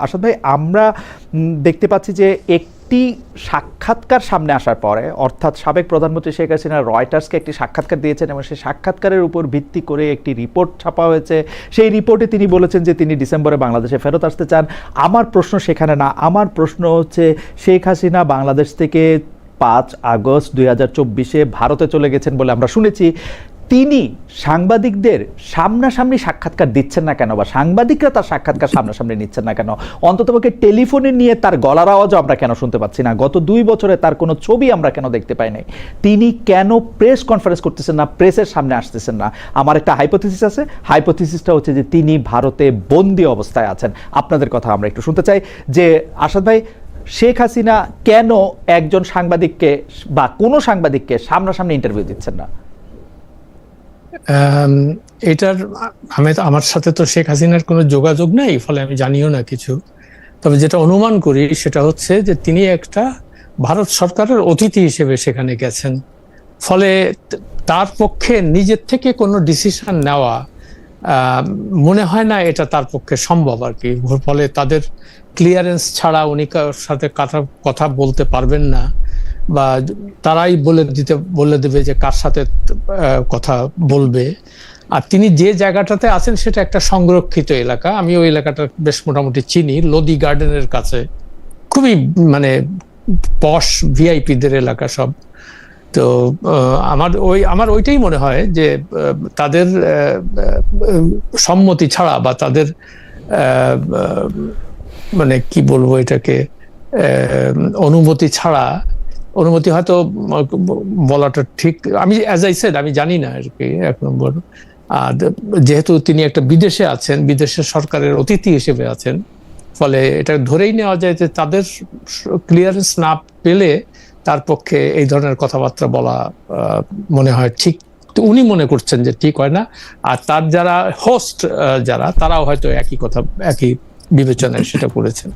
আসাদ ভাই, আমরা দেখতে পাচ্ছি যে একটি সাক্ষাৎকার সামনে আসার পরে, অর্থাৎ সাবেক প্রধানমন্ত্রী শেখ হাসিনা রয়টার্সকে একটি সাক্ষাৎকার দিয়েছেন এবং সেই সাক্ষাৎকারের উপর ভিত্তি করে একটি রিপোর্ট ছাপা হয়েছে। সেই রিপোর্টে তিনি বলেছেন যে তিনি ডিসেম্বরে বাংলাদেশে ফেরত আসতে চান। আমার প্রশ্ন সেখানে না, আমার প্রশ্ন হচ্ছে শেখ হাসিনা বাংলাদেশ থেকে 5 আগস্ট 2024 ভারতে চলে গেছেন বলে আমরা শুনেছি। তিনি সাংবাদিকদের সামনাসামনি সাক্ষাৎকার দিচ্ছেন না কেন, বা সাংবাদিকরা তার সাক্ষাৎকার সামনাসামনি নিচ্ছেন না কেন? অন্ততপক্ষে টেলিফোনে নিয়ে তার গলার আওয়াজও আমরা কেন শুনতে পাচ্ছি না? গত 2 বছরে তার কোনো ছবি আমরা কেন দেখতে পাই নাই? তিনি কেন প্রেস কনফারেন্স করতেছেন না, প্রেসের সামনে আসতেছেন না? আমার একটা হাইপোথিসিস আছে, হাইপোথিসিসটা হচ্ছে যে তিনি ভারতে বন্দি অবস্থায় আছেন। আপনাদের কথা আমরা একটু শুনতে চাই যে আসাদ ভাই, শেখ হাসিনা কেন একজন সাংবাদিককে বা কোনো সাংবাদিককে সামনাসামনি ইন্টারভিউ দিচ্ছেন না? এটার আমার সাথে তো শেখ হাসিনার কোনো যোগাযোগ নাই, ফলে আমি জানিও না কিছু। তবে যেটা অনুমান করি সেটা হচ্ছে যে তিনি একটা ভারত সরকারের অতিথি হিসেবে সেখানে গেছেন, ফলে তার পক্ষে নিজের থেকে কোনো ডিসিশন নেওয়া মনে হয় না এটা তার পক্ষে সম্ভব আর কি। ফলে তাদের ক্লিয়ারেন্স ছাড়া উনি কারোর সাথে কথা বলতে পারবেন না, বা তারাই বলে দেবে যে কার সাথে কথা বলবে। আর তিনি যে জায়গাটাতে আছেন সেটা একটা সংরক্ষিত এলাকা, আমি ওই এলাকাটা বেশ মোটামুটি চিনি, লোদি গার্ডেনের কাছে, খুবই মানে পশ ভিআইপিদের এলাকা সব। তো আমার ওইটাই মনে হয় যে তাদের সম্মতি ছাড়া বা তাদের মানে কি বলবো এটাকে, অনুমতি ছাড়া, অনুমতি হয়তো বলাটা ঠিক, আমি অ্যাজ আই সেড আমি জানি না আর কি 1 নম্বর। আর যেহেতু তিনি একটা বিদেশে আছেন, বিদেশের সরকারের অতিথি হিসেবে আছেন, ফলে এটা ধরেই নেওয়া যায় যে তাদের ক্লিয়ারেন্স না পেলে তার পক্ষে এই ধরনের কথাবার্তা বলা মনে হয় ঠিক, উনি মনে করছেন যে ঠিক হয় না। আর তার যারা হোস্ট যারা, তারাও হয়তো একই বিবেচনায় সেটা করেছেন।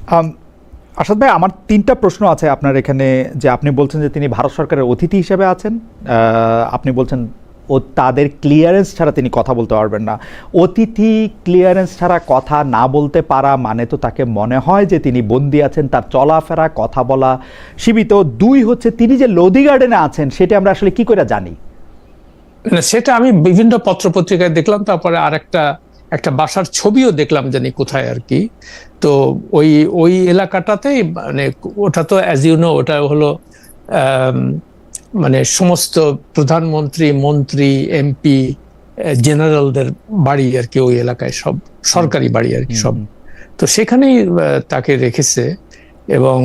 আসাদ ভাই, আমার 3টা প্রশ্ন আছে আপনার এখানে। যে আপনি বলছেন যে তিনি ভারত সরকারের অতিথি হিসেবে আছেন, আপনি বলছেন ও তাদের ক্লিয়ারেন্স ছাড়া তিনি কথা বলতে পারবেন না। অতিথি ক্লিয়ারেন্স ছাড়া কথা না বলতে পারা মানে তো তাকে মনে হয় যে তিনি বন্দি আছেন, তার চলাফেরা কথা বলা সীমিত। 2 হচ্ছে তিনি যে লোদি গার্ডেনে আছেন সেটা আমরা আসলে কি করে জানি? সেটা আমি বিভিন্ন পত্রপত্রিকায় দেখলাম, তারপরে আর একটা বাসার ছবিও দেখলাম জানি কোথায় আর কি। তো ওই এলাকাটাতেই, মানে ওটা তো অ্যাজ ইউ নো ওটা হলো মানে সমস্ত প্রধানমন্ত্রী, মন্ত্রী, এমপি, জেনারেলদের বাড়ি আর কি, ওই এলাকায় সব সরকারি বাড়ি আর কি সব। তো সেখানেই তাকে রেখেছে। এবং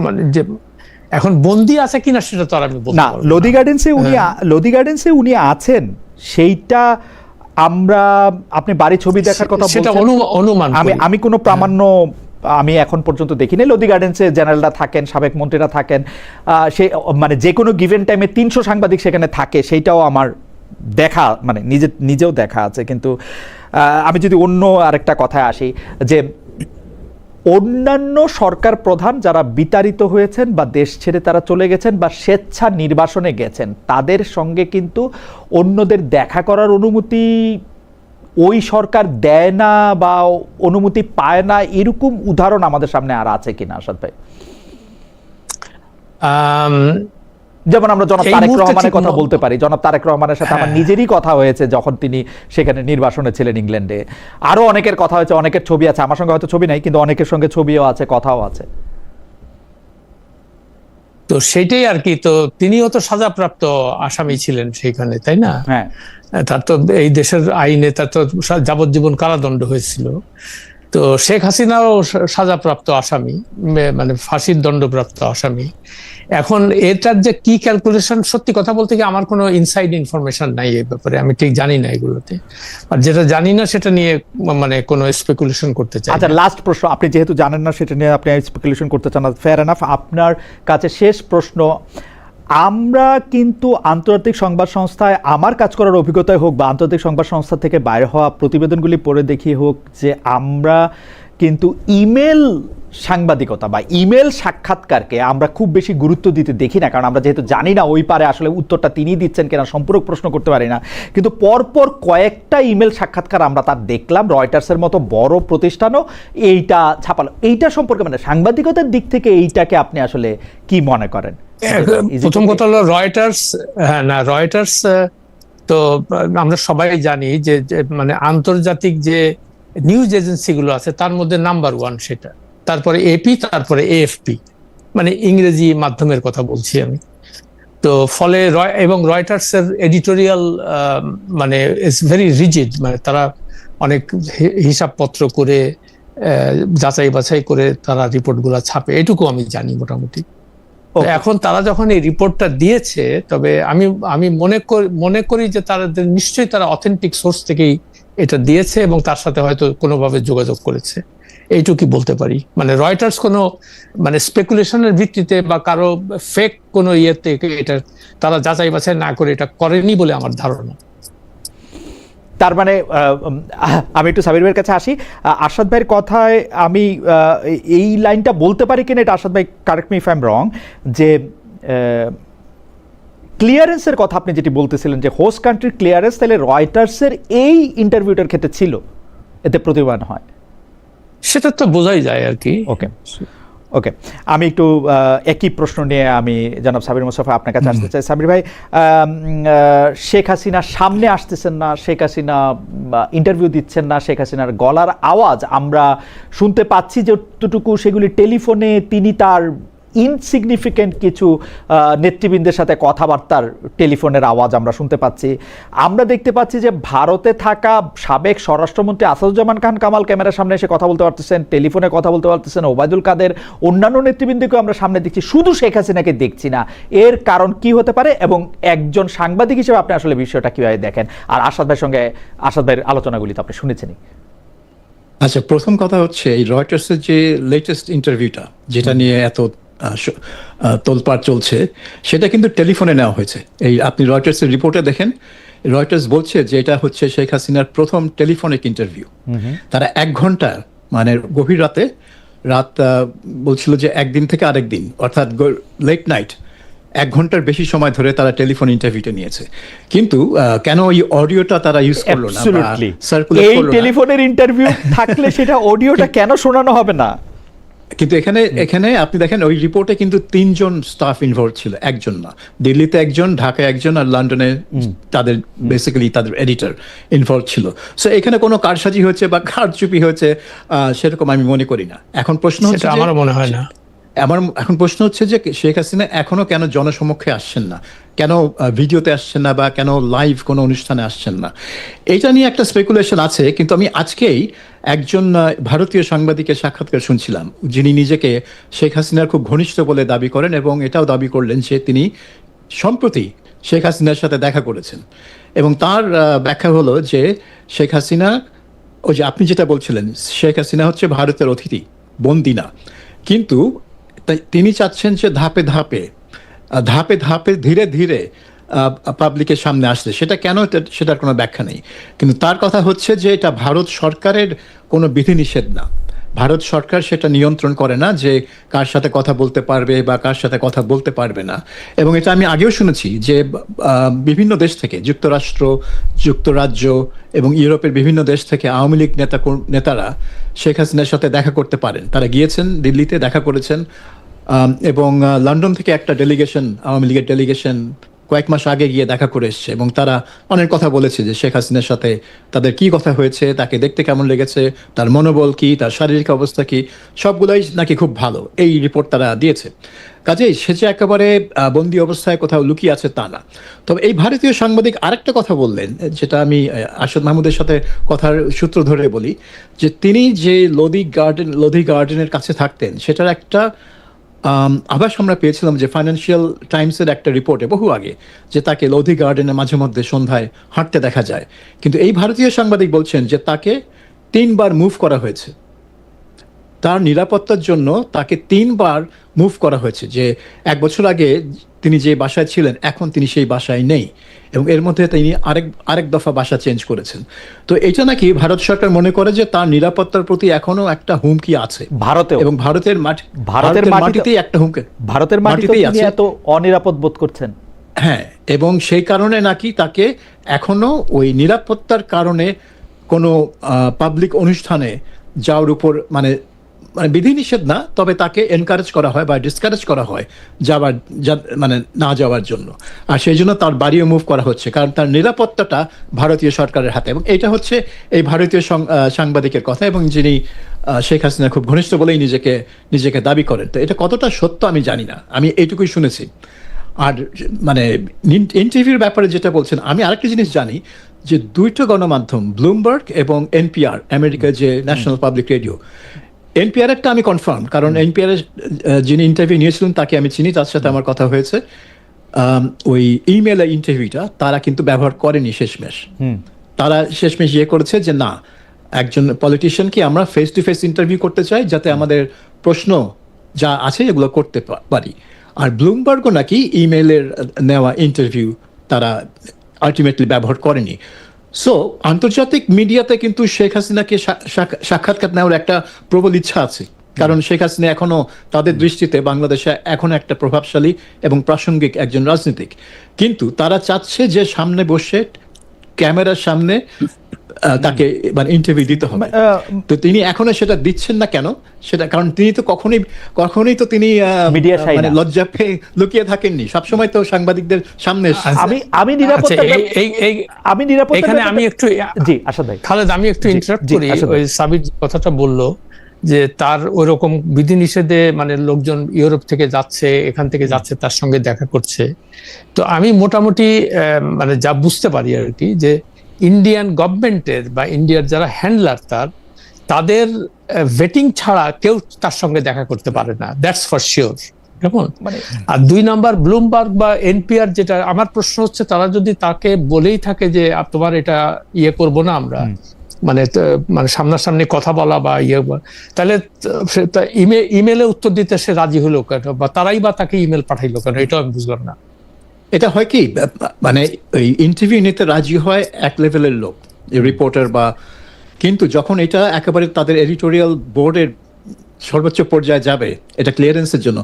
মানে যে এখন বন্দি আছে কিনা সেটা তো আর আমি বলতে পারবো না। লোদি গার্ডেন্সে উনি আছেন সেইটা আমরা, আপনি বাড়ি ছবি দেখার কথা সেটা অনুমান, আমি কোনো প্রামাণ্য আমি এখন পর্যন্ত দেখিনি। লোদি গার্ডেন্সে জেনারেলরা থাকেন, সাবেক মন্ত্রীরা থাকেন, সে মানে যে কোনো গিভেন টাইমে 300 সাংবাদিক সেখানে থাকে, সেইটাও আমার দেখা, মানে নিজেও দেখা আছে। কিন্তু আমি যদি অন্য আরেকটা কথায় আসি, যে অন্যান্য সরকার প্রধান যারা বিতাড়িত হয়েছেন বা দেশ ছেড়ে তারা চলে গেছেন বা স্বেচ্ছা নির্বাসনে গেছেন, তাদের সঙ্গে কিন্তু অন্যদের দেখা করার অনুমতি ওই সরকার দেয় না বা অনুমতি পায় না, এরকম উদাহরণ আমাদের সামনে আর আছে কিনা আসাদ ভাই? যেমন আমরা জনাব তারেক রহমানের কথা বলতে পারি। জনাব তারেক রহমানের সাথে আমার নিজেরই কথা হয়েছে যখন তিনি সেখানে নির্বাসনে ছিলেন ইংল্যান্ডে। আরো অনেকের কথা হয়েছে, অনেকের ছবি আছে, আমার সঙ্গে হয়তো ছবি নাই, কিন্তু অনেকের সঙ্গে ছবিও আছে, কথাও আছে। তো সেটাই আর কি। তো তিনিও তো সাজাপ্রাপ্ত আসামি ছিলেন সেইখানে, তাই না? হ্যাঁ, তার তো এই দেশের আইনে তার তো যাবজ্জীবন কারাদণ্ড হয়েছিল। তো শেখ হাসিনাও সাজাপ্রাপ্ত আসামি, মানে ফাঁসির দণ্ডপ্রাপ্ত আসামি। এখন এটার যে কি ক্যালকুলেশন, সত্যি কথা বলতে কি আমার কোনো ইনসাইড ইনফরমেশন নাই এই ব্যাপারে, আমি ঠিক জানি না এগুলোতে। আর যেটা জানি না সেটা নিয়ে মানে কোনো স্পেকুলেশন করতে চাই। আচ্ছা, লাস্ট প্রশ্ন, আপনি যেহেতু জানেন না সেটা নিয়ে আপনি স্পেকুলেশন করতে চান না, ফেয়ার এনাফ। আপনার কাছে শেষ প্রশ্ন, আমরা কিন্তু আন্তর্জাতিক সংবাদ সংস্থায় আমার কাজ করার অভিজ্ঞতায় হোক বা আন্তর্জাতিক সংবাদ সংস্থা থেকে বাইরে হওয়া প্রতিবেদনগুলি পড়ে দেখি হোক, যে আমরা কিন্তু ইমেল সাংবাদিকতা বা ইমেল সাক্ষাৎকারকে আমরা খুব বেশি গুরুত্ব দিতে দেখি না, কারণ আমরা যেহেতু জানি না ওই পারে আসলে উত্তরটা তিনি দিচ্ছেন কিনা, সম্পূরক প্রশ্ন করতে পারি না। কিন্তু পরপর কয়েকটা ইমেল সাক্ষাৎকার আমরা তার দেখলাম, রয়টার্সের মতো বড় প্রতিষ্ঠানও এইটা ছাপালো। এইটা সম্পর্কে মানে সাংবাদিকতার দিক থেকে এইটাকে আপনি আসলে কি মনে করেন? প্রথম কথা হলো রয়টার্স, রয়টার্স তো আমরা সবাই জানি যে মানে আন্তর্জাতিক যে নিউজ এজেন্সি গুলো আছে তার মধ্যে নাম্বার 1 সেটা, তারপরে এপি, তারপরে এএফপি, মানে ইংরেজি মাধ্যমের কথা বলছি আমি। তো ফলে এবং রয়টার্স এর এডিটোরিয়াল মানে ইটস ভেরি রিজিড, মানে তারা অনেক হিসাবপত্র করে যাচাই বাছাই করে তারা রিপোর্ট গুলা ছাপে, এটুকু আমি জানি মোটামুটি। এখন তারা যখন এই রিপোর্টটা দিয়েছে, তবে আমি মনে করি যে তাদের নিশ্চয়ই তারা অথেন্টিক সোর্স থেকেই এটা দিয়েছে এবং তার সাথে হয়তো কোনোভাবে যোগাযোগ করেছে, এইটুকুই বলতে পারি। মানে রয়টার্স কোনো মানে স্পেকুলেশনের ভিত্তিতে বা কারো ফেক কোনো ইয়েতে এটা তারা যাচাই বাছাই না করে এটা করেনি বলে আমার ধারণা। তার মানে আমি একটু সাবির ভাইয়ের কাছে আসি। আরশাদ ভাইয়ের কথায় আমি এই লাইনটা বলতে পারি কিনা, এটা আরশাদ ভাই correct me if I am রং, যে ক্লিয়ারেন্সের কথা আপনি যেটি বলতেছিলেন যে হোস্ট কান্ট্রির ক্লিয়ারেন্স, তাহলে রয়টার্সের এই ইন্টারভিউটার ক্ষেত্রে ছিল, এতে প্রতিবাদ হয়, সেটা তো বোঝাই যায় আর কি। ওকে, আমি একটু একই প্রশ্ন নিয়ে আমি জনাব সাবির মোস্তফা আপনার কাছে আসতে চাই। সাবির ভাই, শেখ হাসিনা সামনে আসতেছেন না, শেখ হাসিনা ইন্টারভিউ দিচ্ছেন না, শেখ হাসিনার গলার আওয়াজ আমরা শুনতে পাচ্ছি যতটুকু, সেগুলি টেলিফোনে তিনি তার ইনসিগনিফিকেন্ট কিছু নেতৃবৃন্দের সাথে কথাবার্তার টেলিফোনের আওয়াজ আমরা শুনতে পাচ্ছি। আমরা দেখতে পাচ্ছি যে ভারতে থাকা সাবেক স্বরাষ্ট্রমন্ত্রী আসাদুজ্জামান খান কামাল ক্যামেরার সামনে এসে কথা বলতে পারতেছেন, টেলিফোনে কথা বলতে পারতেছেন, ওবায়দুল কাদের, অন্যান্য নেতৃবৃন্দকেও আমরা সামনে দেখছি, শুধু শেখ হাসিনাকে দেখছি না। এর কারণ কি হতে পারে এবং একজন সাংবাদিক হিসেবে আপনি আসলে বিষয়টা কিভাবে দেখেন? আর আরশাদ ভাইয়ের সঙ্গে আরশাদ ভাইয়ের আলোচনাগুলি তো আপনি শুনেছেনই। আচ্ছা, প্রথম কথা হচ্ছে এই রয়টার্সের যে লেটেস্ট ইন্টারভিউটা যেটা নিয়ে এত তোলপাড় চলছে, সেটা কিন্তু টেলিফোনে নেওয়া হয়েছে। এই আপনি রয়টার্সের রিপোর্টে দেখেন, রয়টার্স বলছে যে এটা হচ্ছে শেখ হাসিনার প্রথম টেলিফোনিক ইন্টারভিউ। তারা 1 ঘন্টা, মানে গভীর রাত বলছিল যে একদিন থেকে আরেক দিন, অর্থাৎ লেট নাইট, 1 ঘন্টার বেশি সময় ধরে তারা টেলিফোন ইন্টারভিউটা নিয়েছে। কিন্তু কেন ওই অডিওটা তারা ইউজ করলো না, সার্কুলেট করলো না? এই টেলিফোনের ইন্টারভিউ থাকলে সেটা অডিওটা কেন শোনানো হবে না? কিন্তু এখানে আপনি দেখেন ওই রিপোর্টে কিন্তু 3 জন স্টাফ ইনভলভ ছিল, একজন না। দিল্লিতে একজন, ঢাকায় একজন, আর লন্ডনে তাদের বেসিক্যালি তাদের এডিটর ইনভলভ ছিল। সো এখানে কোনো কারসাজি হয়েছে বা কারচুপি হয়েছে সেরকম আমি মনে করি না। এখন প্রশ্ন হচ্ছে, আমারও মনে হয় না। এখন প্রশ্ন হচ্ছে যে শেখ হাসিনা এখনো কেন জনসমক্ষে আসছেন না, কেন ভিডিওতে আসছেন না, বা কেন লাইভ কোনো অনুষ্ঠানে আসছেন না, এটা নিয়ে একটা স্পেকুলেশন আছে। কিন্তু আমি আজকেই একজন ভারতীয় সাংবাদিকের সাক্ষাৎকার শুনছিলাম, যিনি নিজেকে শেখ হাসিনার খুব ঘনিষ্ঠ বলে দাবি করেন এবং এটাও দাবি করলেন যে তিনি সম্প্রতি শেখ হাসিনার সাথে দেখা করেছেন। এবং তার ব্যাখ্যা হলো যে শেখ হাসিনা, ওই যে আপনি যেটা বলছিলেন, শেখ হাসিনা হচ্ছে ভারতের অতিথি, বন্দী না। কিন্তু তিনি চাচ্ছেন যে ধাপে ধাপে ধীরে ধীরে পাবলিকের সামনে আসছে। সেটা কেন, সেটার কোনো ব্যাখ্যা নেই। কিন্তু তার কথা হচ্ছে যে এটা ভারত সরকারের কোনো বিধিনিষেধ না, ভারত সরকার সেটা নিয়ন্ত্রণ করে না যে কার সাথে কথা বলতে পারবে বা কার সাথে কথা বলতে পারবে না। এবং এটা আমি আগেও শুনেছি যে বিভিন্ন দেশ থেকে, যুক্তরাষ্ট্র, যুক্তরাজ্য এবং ইউরোপের বিভিন্ন দেশ থেকে আওয়ামী লীগ নেতারা শেখ হাসিনার সাথে দেখা করতে পারেন। তারা গিয়েছেন, দিল্লিতে দেখা করেছেন, এবং লন্ডন থেকে একটা ডেলিগেশন, আওয়ামী লীগের ডেলিগেশন কয়েক মাস আগে গিয়ে দেখা করে এসছে এবং তারা অনেক কথা বলেছে যে শেখ হাসিনার সাথে তাদের কি কথা হয়েছে, তাকে দেখতে কেমন লেগেছে, তার মনোবল কি, তার শারীরিক অবস্থা কি, সবগুলোই নাকি খুব ভালো, এই রিপোর্ট তারা দিয়েছে। কাজেই সে যে একেবারে বন্দি অবস্থায় কোথাও লুকিয়ে আছে তা না। তবে এই ভারতীয় সাংবাদিক আরেকটা কথা বললেন, যেটা আমি আরশাদ মাহমুদের সাথে কথার সূত্র ধরে বলি, যে তিনি যে লোধি গার্ডেনের কাছে থাকতেন সেটার একটা আভাস আমরা পেয়েছিলাম যে ফাইন্যান্সিয়াল টাইমসের একটা রিপোর্টে বহু আগে, যে তাকে লোধি গার্ডেনে মাঝে মধ্যে সন্ধ্যায় হাঁটতে দেখা যায়। কিন্তু এই ভারতীয় সাংবাদিক বলছেন যে তাকে 3 বার মুভ করা হয়েছে। তার নিরাপত্তার জন্য তাকে 3বার মুভ করা হয়েছে, যে 1 বছর আগে তিনি যে বাসায় ছিলেন এখন তিনি সেই বাসায় নেই, এবং এর মধ্যে তিনি আরেক দফা বাসা চেঞ্জ করেছেন। তো এটা নাকি ভারত সরকার মনে করে যে তার নিরাপত্তার প্রতি এখনো একটা হুমকি আছে ভারতেও, এবং ভারতের মাটিতেই একটা হুমকি, ভারতের মাটিতেই আছে, এত অনিরাপদ বোধ করছেন। হ্যাঁ, এবং সেই কারণে নাকি তাকে এখনো ওই নিরাপত্তার কারণে কোনো পাবলিক অনুষ্ঠানে যাওয়ার উপর মানে বিধিনিষেধ না, তবে তাকে এনকারেজ করা হয় বা ডিসকারেজ করা হয় মানে না যাওয়ার জন্য। আর সেই জন্য তার বাড়িও মুভ করা হচ্ছে, কারণ তার নিরাপত্তাটা ভারতীয় সরকারের হাতে। এবং এটা হচ্ছে এই ভারতীয় সাংবাদিকের কথা, এবং যিনি শেখ হাসিনা খুব ঘনিষ্ঠ বলেই নিজেকে দাবি করেন। তো এটা কতটা সত্য আমি জানি না, আমি এইটুকুই শুনেছি। আর মানে ইন্টারভিউর ব্যাপারে যেটা বলছেন, আমি আরেকটা জিনিস জানি যে 2টো গণমাধ্যম, ব্লুমবার্গ এবং এনপিআর, আমেরিকার যে ন্যাশনাল পাবলিক রেডিও, এনপিআর একটা আমি কনফার্ম, কারণ এনপিআর যিনি ইন্টারভিউ নিয়েছিলেন তাকে আমি চিনি, তার সাথে আমার কথা হয়েছে। ওই ইমেল ইন্টারভিউটা তারা কিন্তু ব্যবহার করেনি শেষমেশ। তারা শেষমেশ করেছে যে না, একজন পলিটিশিয়ানকে আমরা ফেস টু ফেস ইন্টারভিউ করতে চাই, যাতে আমাদের প্রশ্ন যা আছে এগুলো করতে পারি। আর ব্লুমবার্গও নাকি ইমেলের নেওয়া ইন্টারভিউ তারা আলটিমেটলি ব্যবহার করেনি। সো আন্তর্জাতিক মিডিয়াতে কিন্তু শেখ হাসিনাকে সাক্ষাৎকার নেওয়ার একটা প্রবল ইচ্ছা আছে, কারণ শেখ হাসিনা এখনো তাদের দৃষ্টিতে বাংলাদেশে এখন একটা প্রভাবশালী এবং প্রাসঙ্গিক একজন রাজনীতিক। কিন্তু তারা চাচ্ছে যে সামনে বসে ক্যামেরার সামনে তাকে মানে ইন্টারভিউ দিতে হবে। তো তিনি এখনো সেটা দিচ্ছেন না কেন? সেটা কারণ তিনি তো কখনোই তো তিনি মানে লজ্জা পেয়ে লুকিয়ে থাকেননি, সবসময় তো সাংবাদিকদের সামনে। আমি নিরাপত্তা এখানে আমি একটু জি আসাদ ভাই, খালেদ আমি একটু ইন্টারাপ্ট করি। ওই সাবির কথাটা বললো যে তার ওইরকম বিধিনিষেধে মানে লোকজন ইউরোপ থেকে যাচ্ছে, এখান থেকে যাচ্ছে, তার সঙ্গে দেখা করছে। তো আমি মোটামুটি মানে যা বুঝতে পারি আর কি, যে ইন্ডিয়ান গভর্নমেন্টের বা ইন্ডিয়ার যারা হ্যান্ডলার তাদের ভেটিং ছাড়া কেউ তার সঙ্গে দেখা করতে পারে না, দ্যাটস ফর শিওর। কেমন? আর 2 নাম্বার ব্লুমবার্গ বা এনপিআর, যেটা আমার প্রশ্ন হচ্ছে, তারা যদি তাকে বলেই থাকে যে তোমার এটা করবো না আমরা, মানে সামনাসামনি কথা বলা বা তাহলে ইমেলে উত্তর দিতে সে রাজি হলো কেন, বা তারাই বা তাকে ইমেল পাঠাইলো কেন, এটাও আমি বুঝলাম না। এটা হয় কি, মানে ওই ইন্টারভিউ নিতে রাজি হয় এক লেভেলের লোক, রিপোর্টার বা, কিন্তু যখন এটা একেবারে তাদের এডিটোরিয়াল বোর্ডের সর্বোচ্চ পর্যায়ে যাবে এটা ক্লিয়ারেন্সের জন্য,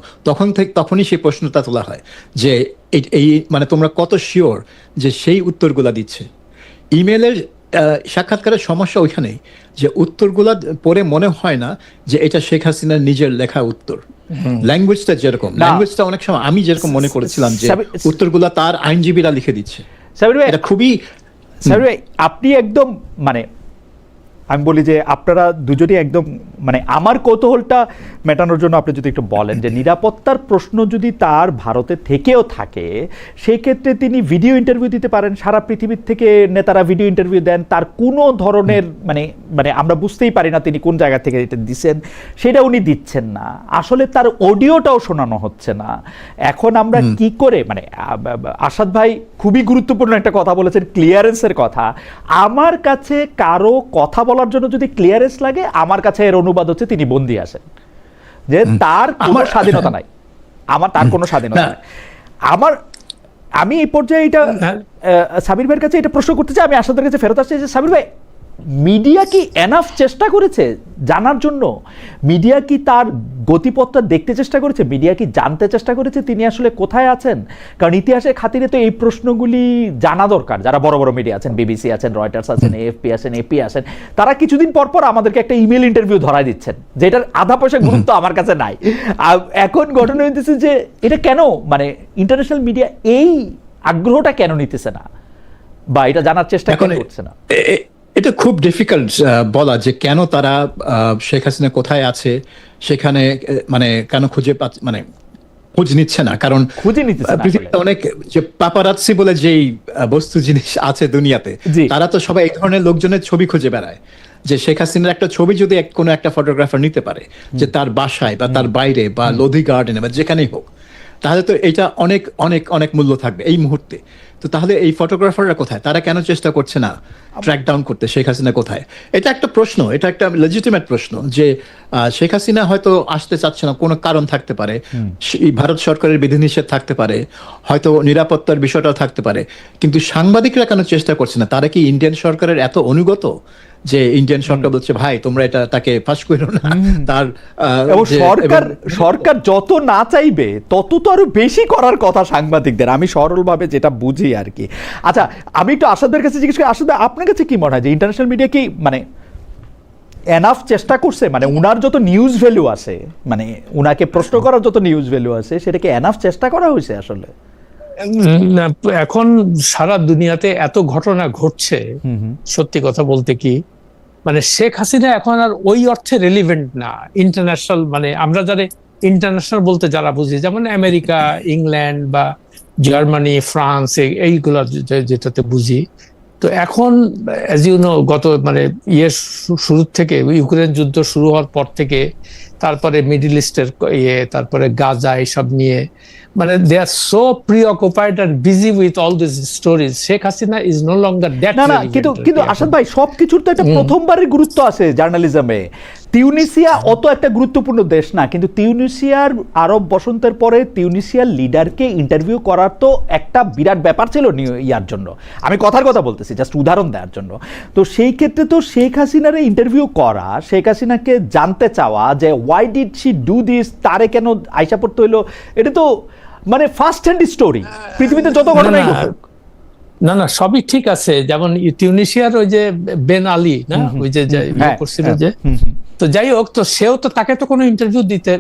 তখনই সেই প্রশ্নটা তোলা হয় যে এই মানে তোমরা কত শিওর যে সেই উত্তরগুলা দিচ্ছে। ইমেলের সাক্ষাৎকারের সমস্যা ওইখানেই যে উত্তরগুলা পড়ে মনে হয় না যে এটা শেখ হাসিনার নিজের লেখা উত্তর। ল্যাঙ্গুয়েজটা যেরকম, ল্যাঙ্গুয়েজটা অনেক সময় আমি যেরকম মনে করেছিলাম যে উত্তরগুলা তার আইনজীবীরা লিখে দিচ্ছে। এটা খুবই, সাবির ভাই আপনি একদম মানে আমি বলি যে আপনারা দুজনই একদম মানে আমার কৌতূহলটা মেটানোর জন্য আপনি যদি একটু বলেন যে নিরাপত্তার প্রশ্ন যদি তার ভারতে থেকেও থাকে, সেই ক্ষেত্রে তিনি ভিডিও ইন্টারভিউ দিতে পারেন, সারা পৃথিবীর থেকে নেতারা ভিডিও ইন্টারভিউ দেন, তার কোনো ধরনের মানে মানে আমরা বুঝতেই পারি না তিনি কোন জায়গা থেকে এটা দিচ্ছেন, সেটা উনি দিচ্ছেন না, আসলে তার অডিওটাও শোনানো হচ্ছে না। এখন আমরা কি করে মানে আসাদ ভাই খুবই গুরুত্বপূর্ণ একটা কথা বলেছেন, ক্লিয়ারেন্সের কথা। আমার কাছে কারো কথা বলার জন্য যদি ক্লিয়ারেন্স লাগে, আমার কাছে এর অনুবাদ হচ্ছে তিনি বন্দী আছেন, যে তার কোনো স্বাধীনতা নাই, তার কোনো স্বাধীনতা নাই। আমি এই পর্যায়ে এটা সাবির ভাইয়ের কাছে এটা প্রশ্ন করতে চাই, আমি আসাদের কাছে ফেরত আসছি যে সাবির ভাই, মিডিয়া কি এনাফ চেষ্টা করেছে জানার জন্য? মিডিয়া কি তার গতিপথটা দেখতে চেষ্টা করেছে? মিডিয়া কি জানতে চেষ্টা করেছে তিনি আসলে কোথায় আছেন? কারণ ইতিহাসের খাতিরে তো এই প্রশ্নগুলি জানা দরকার। যারা বড় বড় মিডিয়া আছেন, বিবিসি আছেন, রয়টার্স আছেন, এএফপি আছেন, এপি আছেন, তারা কিছুদিন পর পর আমাদেরকে একটা ইমেল ইন্টারভিউ ধরায় দিচ্ছেন, যেটার আধা পয়সা গুরুত্ব আমার কাছে নাই। এখন ঘটনা হইতেছে যে এটা কেন মানে ইন্টারন্যাশনাল মিডিয়া এই আগ্রহটা কেন নিতেছে না, বা এটা জানার চেষ্টা কেন করছে না? এটা খুব ডিফিকাল্ট বলা যে কেন তারা শেখ হাসিনা কোথায় আছে সেখানে মানে কেন মানে খোঁজ নিচ্ছে না। কারণ পৃথিবীতে অনেক যে পাপারাত্সি বলে যেই বস্তু জিনিস আছে দুনিয়াতে, তারা তো সবাই এই ধরনের লোকজনের ছবি খুঁজে বেড়ায়, যে শেখ হাসিনার একটা ছবি যদি কোনো একটা ফটোগ্রাফার নিতে পারে, যে তার বাসায় বা তার বাইরে বা লোধি গার্ডেনে বা যেখানেই হোক, তাহলে তো এটা অনেক অনেক অনেক মূল্য থাকবে এই মুহূর্তে। তো তাহলে এই ফটোগ্রাফাররা কোথায়? তারা কেন চেষ্টা করছে না ট্র্যাক ডাউন করতে শেখ হাসিনা কোথায়? এটা একটা প্রশ্ন, এটা একটা লেজিটিমেট প্রশ্ন যে শেখ হাসিনা হয়তো আসতে চাচ্ছে না, কোনো কারণ থাকতে পারে, ভারত সরকারের বিধিনিষেধ থাকতে পারে, হয়তো নিরাপত্তার বিষয়টাও থাকতে পারে, কিন্তু সাংবাদিকরা কেন চেষ্টা করছে না? তারা কি ইন্ডিয়ান সরকারের এত অনুগত যে ইন্ডিয়ান সরকার বলছে ভাই তোমরা এটা তাকে ফাঁস করো না? তার এবং সরকার যত না চাইবে তত তো আরো বেশি করার কথা সাংবাদিকদের, আমি সরলভাবে যেটা বুঝি আর কি। আচ্ছা, আমি একটু আসাদের কাছে জিজ্ঞেস করি, আসাদ আপনার কাছে কি মনে হয় যে ইন্টারন্যাশনাল মিডিয়া কি মানে এনাফ চেষ্টা করছে, মানে উনার যত নিউজ ভ্যালু আছে, মানে উনাকে প্রশ্ন করার যত নিউজ ভ্যালু আছে, সেটাকে এনাফ চেষ্টা করা হয়েছে আসলে? না, এখন সারা দুনিয়াতে এত ঘটনা ঘটছে, সত্যি কথা বলতে কি মানে শেখ হাসিনা এখন আর ওই অর্থে রেলিভেন্ট না ইন্টারন্যাশনাল, মানে আমরা যারা ইন্টারন্যাশনাল বলতে যারা বুঝি, যেমন আমেরিকা, ইংল্যান্ড বা জার্মানি, ফ্রান্স, এইগুলা যেটাতে বুঝি। তো এখন অ্যাজ ইউ নো, গত মানে শুরু থেকে ইউক্রেন যুদ্ধ শুরু হওয়ার পর থেকে, তারপরে মিডল ইস্টের তারপরে গাজা, এইসব নিয়ে মানে they are so preoccupied and busy with all this stories. Sheikh Hasina is no longer that. না কিন্তু আসাদ ভাই, সবকিছুর তো একটা প্রথমবারের গুরুত্ব আছে জার্নালিজমে। তিউনিসিয়া অত একটা গুরুত্বপূর্ণ দেশ না, কিন্তু তিউনিসিয়ার আরব বসন্তের পরে তিউনিসিয়ার লিডারকে ইন্টারভিউ করার তো একটা বিরাট ব্যাপার ছিল ইয়ার জন্য। আমি কথার কথা বলতেছি, জাস্ট উদাহরণ দেওয়ার জন্য। তো সেই ক্ষেত্রে তো শেখ হাসিনার ইন্টারভিউ করা, শেখ হাসিনাকে জানতে চাওয়া যে why did she do this, তারে কেন আইসা পড়তে হইলো, এটা তো মানে ফার্স্ট হ্যান্ড স্টোরি পৃথিবীতে যত ঘটনাই ঘটুক। না, সবই ঠিক আছে। যেমন তিউনিসিয়ার ওই যে বেন আলী না, ওই যে করছিল যে, তো যাই হোক, তো সেও তো তাকে তো কোনো ইন্টারভিউ দিতে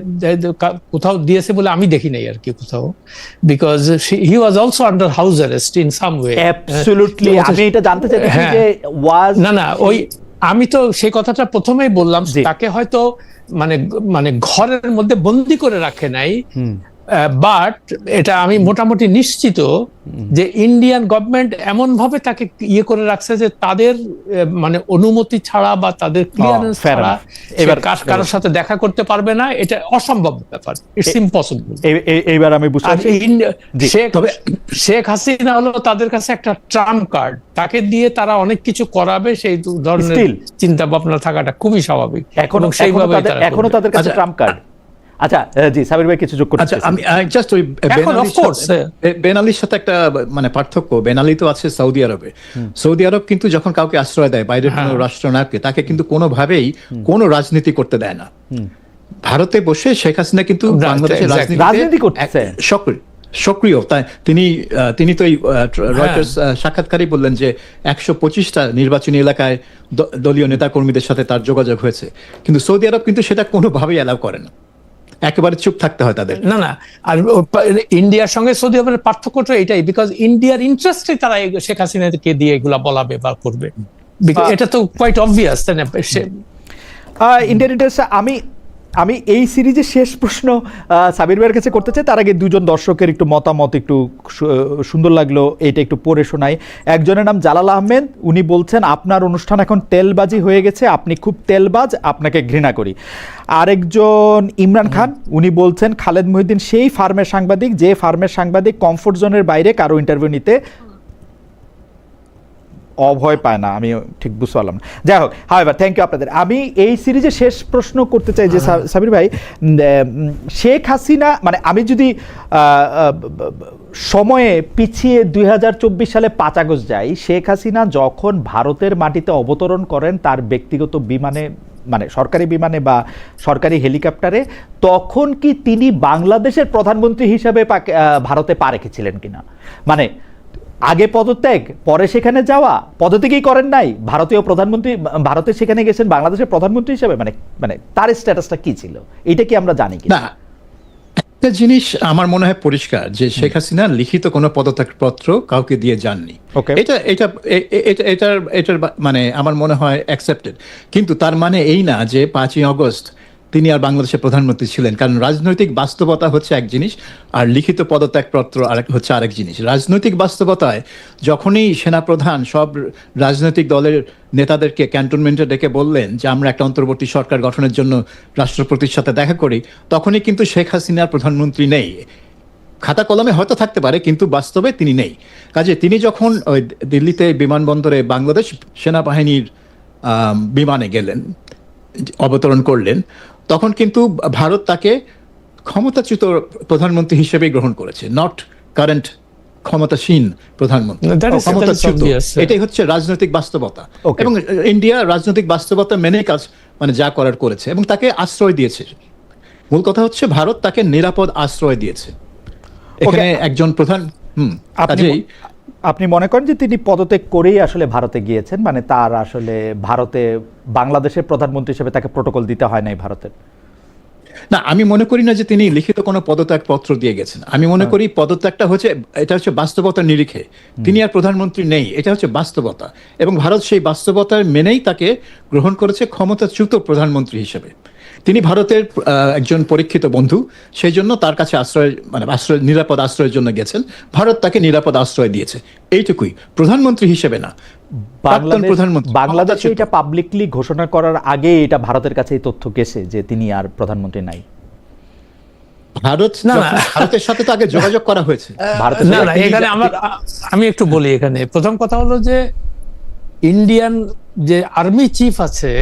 কোথাও দিয়েছে বলে আমি দেখি নাই আর কি কোথাও, because he was also under house arrest in some way. Absolutely, আমি এটা জানতে চাইছি যে না ওই আমি তো সেই কথাটা প্রথমেই বললাম, তাকে হয়তো মানে ঘরের মধ্যে বন্দি করে রাখে নাই, বাট এটা আমি মোটামুটি নিশ্চিত যে ইন্ডিয়ান গভর্নমেন্ট এমন ভাবে তাকে করে রাখছে যে তাদের মানে অনুমতি ছাড়া বা তাদের ক্লিয়ারেন্স ছাড়া এবার কারোর সাথে দেখা করতে পারবে না। এটা অসম্ভব ব্যাপার, ইটস ইম্পসিবল। এইবার আমি বুঝতে শেখ হাসিনা হলো তাদের কাছে একটা ট্রাম্প কার্ড, তাকে দিয়ে তারা অনেক কিছু করাবে, সেই ধরনের চিন্তা ভাবনা থাকাটা খুবই স্বাভাবিক। এখনো তাদের কাছে ট্রাম্প কার্ড। আচ্ছা জি, সাবির ভাই কিছু যোগ করতে? আচ্ছা, আমি জাস্ট ওই বেন আলীর সাথে একটা মানে পার্থক্য, বেন আলী তো আছে সৌদি আরবে। সৌদি আরব কিন্তু যখন কাউকে আশ্রয় দেয়, বাইরের কোনো রাষ্ট্রনায়ককে, তাকে কিন্তু কোনোভাবেই কোনো রাজনীতি করতে দেয় না। ভারতে বসে শেখ হাসিনা কিন্তু বাংলাদেশের রাজনীতি করতেছে সক্রিয়। তাই তিনি তো এই রয়টার্স সাক্ষাৎকারই বললেন যে 125টা নির্বাচনী এলাকায় দলীয় নেতা কর্মীদের সাথে তার যোগাযোগ হয়েছে, কিন্তু সৌদি আরব কিন্তু সেটা কোনোভাবেই অ্যালাউ করে না, একেবারে চুপ থাকতে হয় তাদের। না, আর ইন্ডিয়ার সঙ্গে সৌদি আরবের পার্থক্যটা এটাই, বিকজ ইন্ডিয়ার ইন্টারেস্টে তারা শেখ হাসিনাকে দিয়ে এগুলা বলাবে বা করবে, এটা তো কোয়াইট অবভিয়াস, তাই না? ইন্ডিয়ান ইন্টারেস্টে আমি এই সিরিজের শেষ প্রশ্ন সাবির ভাইয়ের কাছে করতে চাই। তার আগে দুজন দর্শকের একটু মতামত একটু সুন্দর লাগলো, এটা একটু পড়ে শোনাই। একজনের নাম জালাল আহমেদ, উনি বলছেন আপনার অনুষ্ঠান এখন তেলবাজি হয়ে গেছে, আপনি খুব তেলবাজ, আপনাকে ঘৃণা করি। আরেকজন ইমরান খান, উনি বলছেন খালেদ মহিউদ্দিন সেই ফার্মের সাংবাদিক, যে ফার্মের সাংবাদিক কমফোর্ট জোনের বাইরে কারো ইন্টারভিউ নিতে অভয় পায় না। আমি ঠিক বুঝতে পারলাম না, যাই হোক। হাওয়েভার থ্যাংক ইউ আপনাদের। আমি এই সিরিজে শেষ প্রশ্ন করতে চাই যে সাবির ভাই, শেখ হাসিনা মানে আমি যদি সময়ে পিছিয়ে 2024 সালে 5 আগস্ট যাই, শেখ হাসিনা যখন ভারতের মাটিতে অবতরণ করেন তার ব্যক্তিগত বিমানে, মানে সরকারি বিমানে বা সরকারি হেলিকপ্টারে, তখন কি তিনি বাংলাদেশের প্রধানমন্ত্রী হিসাবে ভারতে পা রেখেছিলেন কিনা? মানে আগে পদত্যাগ, পরে সেখানে যাওয়া, পদত্যাগই করেন নাই, ভারতীয় প্রধানমন্ত্রী ভারতে সেখানে গেছেন বাংলাদেশের প্রধানমন্ত্রী হিসেবে, মানে তার স্ট্যাটাসটা কি ছিল, এটা কি আমরা জানি কি? না, একটা জিনিস আমার মনে হয় পরিষ্কার যে শেখ হাসিনা লিখিত কোনো পদত্যাগপত্র কাউকে দিয়ে যাননি। এটার মানে আমার মনে হয় অ্যাকসেপ্টেড, কিন্তু তার মানে এই না যে 5ই আগস্ট তিনি আর বাংলাদেশের প্রধানমন্ত্রী ছিলেন, কারণ রাজনৈতিক বাস্তবতা হচ্ছে এক জিনিস আর লিখিত পদত্যাগপত্র হচ্ছে আরেক জিনিস। রাজনৈতিক বাস্তবতায় যখনই সেনাপ্রধান সব রাজনৈতিক দলের নেতাদেরকে ক্যান্টনমেন্টে ডেকে বললেন যে আমরা একটা অন্তর্বর্তী সরকার গঠনের জন্য রাষ্ট্রপতির সাথে দেখা করি, তখনই কিন্তু শেখ হাসিনার প্রধানমন্ত্রী নেই। খাতা কলমে হয়তো থাকতে পারে, কিন্তু বাস্তবে তিনি নেই। কাজে তিনি যখন ওই দিল্লিতে বিমানবন্দরে বাংলাদেশ সেনাবাহিনীর বিমানে গেলেন, অবতরণ করলেন, তখন কিন্তু ভারত তাকে ক্ষমতাচ্যুত প্রধানমন্ত্রী হিসেবে গ্রহণ করেছে, নট কারেন্ট ক্ষমতাসীন প্রধানমন্ত্রী, ক্ষমতাচ্যুত। এটাই হচ্ছে রাজনৈতিক বাস্তবতা। এবং ইন্ডিয়া রাজনৈতিক বাস্তবতা মেনে কাজ মানে যা করার করেছে এবং তাকে আশ্রয় দিয়েছে। মূল কথা হচ্ছে ভারত তাকে নিরাপদ আশ্রয় দিয়েছে। এখানে একজন প্রধান আপনি মনে করেন যে তিনি পদত্যাগ করেই আসলে ভারতে গিয়েছেন, মানে তার আসলে ভারতে বাংলাদেশের প্রধানমন্ত্রী হিসেবে তাকে প্রটোকল দিতে হয় নাই ভারতের? না, আমি মনে করি না যে তিনি লিখিত কোনো পদত্যাগ পত্র দিয়ে গেছেন। আমি মনে করি পদত্যাগটা হচ্ছে, এটা হচ্ছে বাস্তবতার নিরিখে, তিনি আর প্রধানমন্ত্রী নেই, এটা হচ্ছে বাস্তবতা। এবং ভারত সেই বাস্তবতার মেনেই তাকে গ্রহণ করেছে ক্ষমতাচ্যুত প্রধানমন্ত্রী হিসেবে। তিনি ভারতের একজন পরীক্ষিত বন্ধু, সেই জন্য তার কাছে আশ্রয় মানে নিরাপদ আশ্রয়ের জন্য গেছেন। ভারত তাকে নিরাপদ আশ্রয় দিয়েছে, এইটুকুই, প্রধানমন্ত্রী হিসেবে না। বাংলাদেশে এটা পাবলিকলি ঘোষণা করার আগে এটা ভারতের কাছে এই তথ্য গেছে যে তিনি আর প্রধানমন্ত্রী নাই। ভারতের সাথে তো আগে যোগাযোগ করা হয়েছে। এখানে আমি একটু বলি, এখানে প্রথম কথা হলো যে ইন্ডিয়ান যে আর্মি চিফ আছে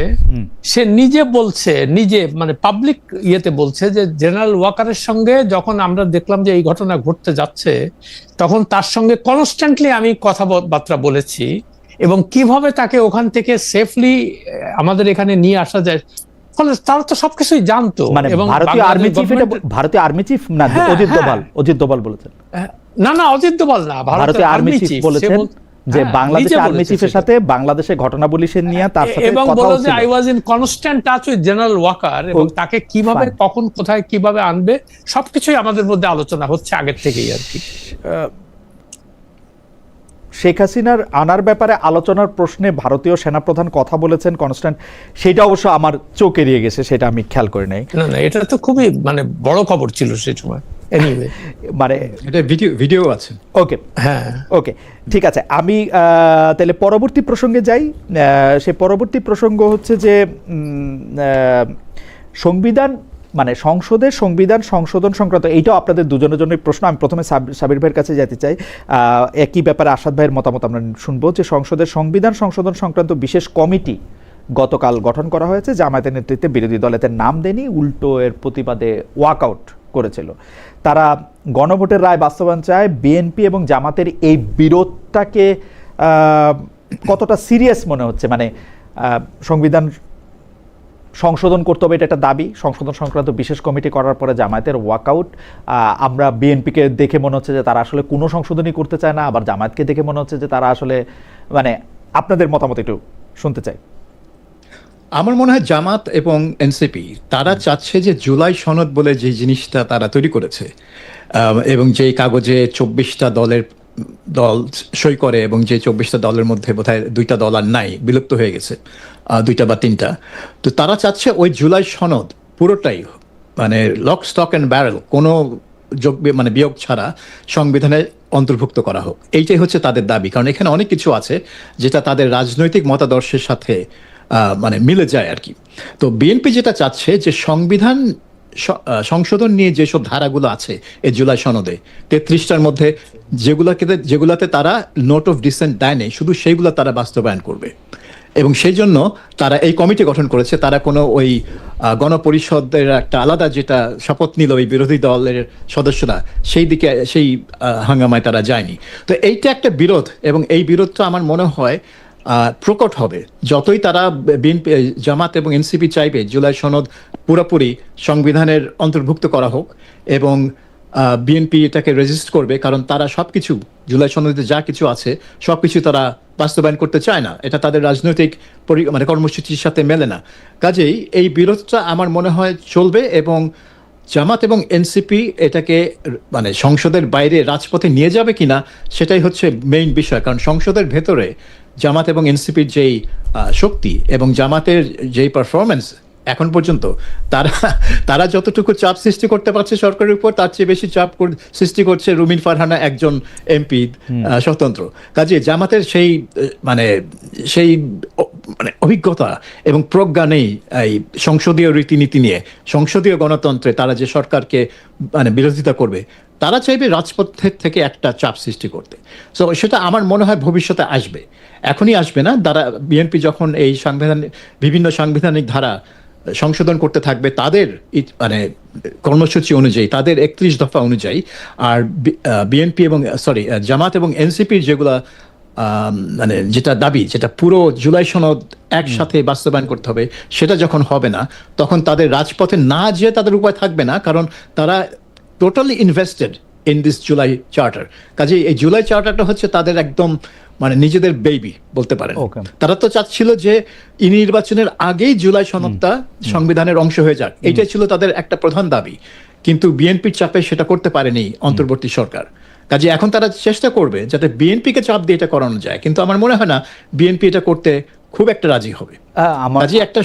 সে নিজে বলছে, নিজে মানে পাবলিক ইয়েতে বলছে যে জেনারেল ওয়াকারের সঙ্গে যখন আমরা দেখলাম যে এই ঘটনা ঘটতে যাচ্ছে, তখন তার সঙ্গে কনস্ট্যান্টলি আমি কথাবার্তা বলেছি এবং কিভাবে তাকে ওখান থেকে সেফলি আমাদের এখানে নিয়ে আসা যায়। ফলে তারা তো সবকিছুই জানতো। মানে ভারতীয় আর্মি চিফ না, অজিত দোভাল বলেছেন। না, অজিত দোভাল না, ভারতীয় আর্মি চিফ বলেছেন যে বাংলাদেশের আর্মি চিফের সাথে বাংলাদেশের ঘটনাবলী সে নিয়ে তার সাথে এবং বলল যে I was in constant touch with General Walker, এবং তাকে কিভাবে কখন কোথায় কিভাবে আনবে সবকিছুই আমাদের মধ্যে আলোচনা হচ্ছে আগের থেকেই আর কি। শেখ হাসিনার আনার ব্যাপারে আলোচনার প্রশ্নে ভারতীয় সেনাপ্রধান কথা বলেছেন কনস্ট্যান্ট, সেটা অবশ্য আমার চোখ এড়িয়ে গেছে, সেটা আমি খেয়াল করে নাই। না, এটা তো খুবই মানে বড় খবর ছিল সেই সময়। এনিওয়ে, মানে এটা ভিডিও আছে। ওকে, হ্যাঁ, ওকে, ঠিক আছে। আমি তাহলে পরবর্তী প্রসঙ্গে যাই। সেই পরবর্তী প্রসঙ্গ হচ্ছে যে সংবিধান মানে সংসদের সংবিধান সংশোধন সংক্রান্ত, এইটাও আপনাদের দুজনের জন্য প্রশ্ন। আমি প্রথমে সাবির ভাইয়ের কাছে যেতে চাই। একই ব্যাপারে আসাদ ভাইয়ের মতামত আমরা শুনবো যে সংসদের সংবিধান সংশোধন সংক্রান্ত বিশেষ কমিটি গতকাল গঠন করা হয়েছে। জামায়াতের নেতৃত্বে বিরোধী দলের নাম দেনি, উল্টো এর প্রতিবাদে ওয়াকআউট করেছিল। তারা গণভোটের রায় বাস্তবায়ন চায়। বিএনপি এবং জামাতের এই বিরোধটাকে কতটা সিরিয়াস মনে হচ্ছে? মানে সংবিধান সংশোধন করতে হবে, এটা একটা দাবি। সংশোধন সংক্রান্ত বিশেষ কমিটি করার পরে জামায়াতের ওয়াকআউট। আমরা বিএনপিকে দেখে মনে হচ্ছে যে তারা আসলে কোনো সংশোধনই করতে চায় না, আবার জামায়াতকে দেখে মনে হচ্ছে যে তারা আসলে, মানে আপনাদের মতামত একটু শুনতে চাই। আমার মনে হয় জামাত এবং এনসিপি তারা চাচ্ছে যে জুলাই সনদ বলে যে জিনিসটা তারা তৈরি করেছে এবং যে কাগজে 24টা দল সই করে, এবং যে 24টা দলের মধ্যে বোধহয় 2টা দল আর নাই, বিলুপ্ত হয়ে গেছে 2টা বা 3টা। তো তারা চাচ্ছে ওই জুলাই সনদ পুরোটাই মানে লক স্টক অ্যান্ড ব্যারেল, কোনো মানে বিয়োগ ছাড়া সংবিধানে অন্তর্ভুক্ত করা হোক। এইটাই হচ্ছে তাদের দাবি, কারণ এখানে অনেক কিছু আছে যেটা তাদের রাজনৈতিক মতাদর্শের সাথে মানে মিলে যায় আর কি। তো বিএনপি যেটা চাচ্ছে যে সংবিধান সংশোধন নিয়ে যেসব ধারাগুলো আছে এই জুলাই সনদে 33টার মধ্যে যেগুলাতে তারা নোট অফ ডিসেন্ট দেয়নি, শুধু সেইগুলো তারা বাস্তবায়ন করবে। এবং সেই জন্য তারা এই কমিটি গঠন করেছে। তারা কোনো ওই গণপরিষদের একটা আলাদা যেটা শপথ নিল ওই বিরোধী দলের সদস্যরা, সেই হাঙ্গামায় তারা যায়নি। তো এইটা একটা বিরোধ, এবং এই বিরোধটা আমার মনে হয় প্রকট হবে যতই তারা বিএনপি, জামাত এবং এনসিপি চাইবে জুলাই সনদ পুরোপুরি সংবিধানের অন্তর্ভুক্ত করা হোক, এবং বিএনপি এটাকে রেজিস্ট করবে, কারণ তারা সবকিছু জুলাই সনদে যা কিছু আছে সবকিছু তারা বাস্তবায়ন করতে চায় না। এটা তাদের রাজনৈতিক মানে কর্মসূচির সাথে মেলে না। কাজেই এই বিরোধটা আমার মনে হয় চলবে, এবং জামাত এবং এনসিপি এটাকে মানে সংসদের বাইরে রাজপথে নিয়ে যাবে কিনা সেটাই হচ্ছে মেইন বিষয়। কারণ সংসদের ভেতরে জামাত এবং এনসিপির যেই শক্তি এবং জামাতের যেই পারফরমেন্স এখন পর্যন্ত, তারা যতটুকু চাপ সৃষ্টি করতে পারছে সরকারের উপর, তার চেয়ে বেশি চাপ সৃষ্টি করছে রুমিন ফারহানা, একজন এমপি স্বতন্ত্র। কাজে জামাতের সেই মানে অভিজ্ঞতা এবং প্রজ্ঞা নেই এই সংসদীয় রীতিনীতি নিয়ে, সংসদীয় গণতন্ত্রে তারা যে সরকারকে মানে বিরোধিতা করবে, তারা চাইবে রাজপথের থেকে একটা চাপ সৃষ্টি করতে। সো সেটা আমার মনে হয় ভবিষ্যতে আসবে, এখনই আসবে না। বিএনপি যখন এই বিভিন্ন সাংবিধানিক ধারা সংশোধন করতে থাকবে তাদের মানে কর্মসূচি অনুযায়ী, তাদের 31 দফা অনুযায়ী, আর বিএনপি এবং জামাত এবং এনসিপির যেগুলা মানে যেটা দাবি, যেটা পুরো জুলাই সনদ একসাথে বাস্তবায়ন করতে হবে, সেটা যখন হবে না, তখন তাদের রাজপথে না যেয়ে তাদের উপায় থাকবে না, কারণ তারা totally invested in this July charter. কাজে এই জুলাই চার্টারটা হচ্ছে তাদের একদম মানে নিজেদের বেবি বলতে পারেন। তারা তো চাচ্ছিল যে এই নির্বাচনের আগেই জুলাই সনদটা সংবিধানের অংশ হয়ে যাক, এইটাই ছিল তাদের একটা প্রধান দাবি। কিন্তু বিএনপির চাপে সেটা করতে পারেনি অন্তর্বর্তী সরকার। কাজে এখন তারা চেষ্টা করবে যাতে বিএনপিকে চাপ দিয়ে এটা করানো যায়, কিন্তু আমার মনে হয় না বিএনপি এটা করতে খুব একটা রাজি হবে। কাজে একটা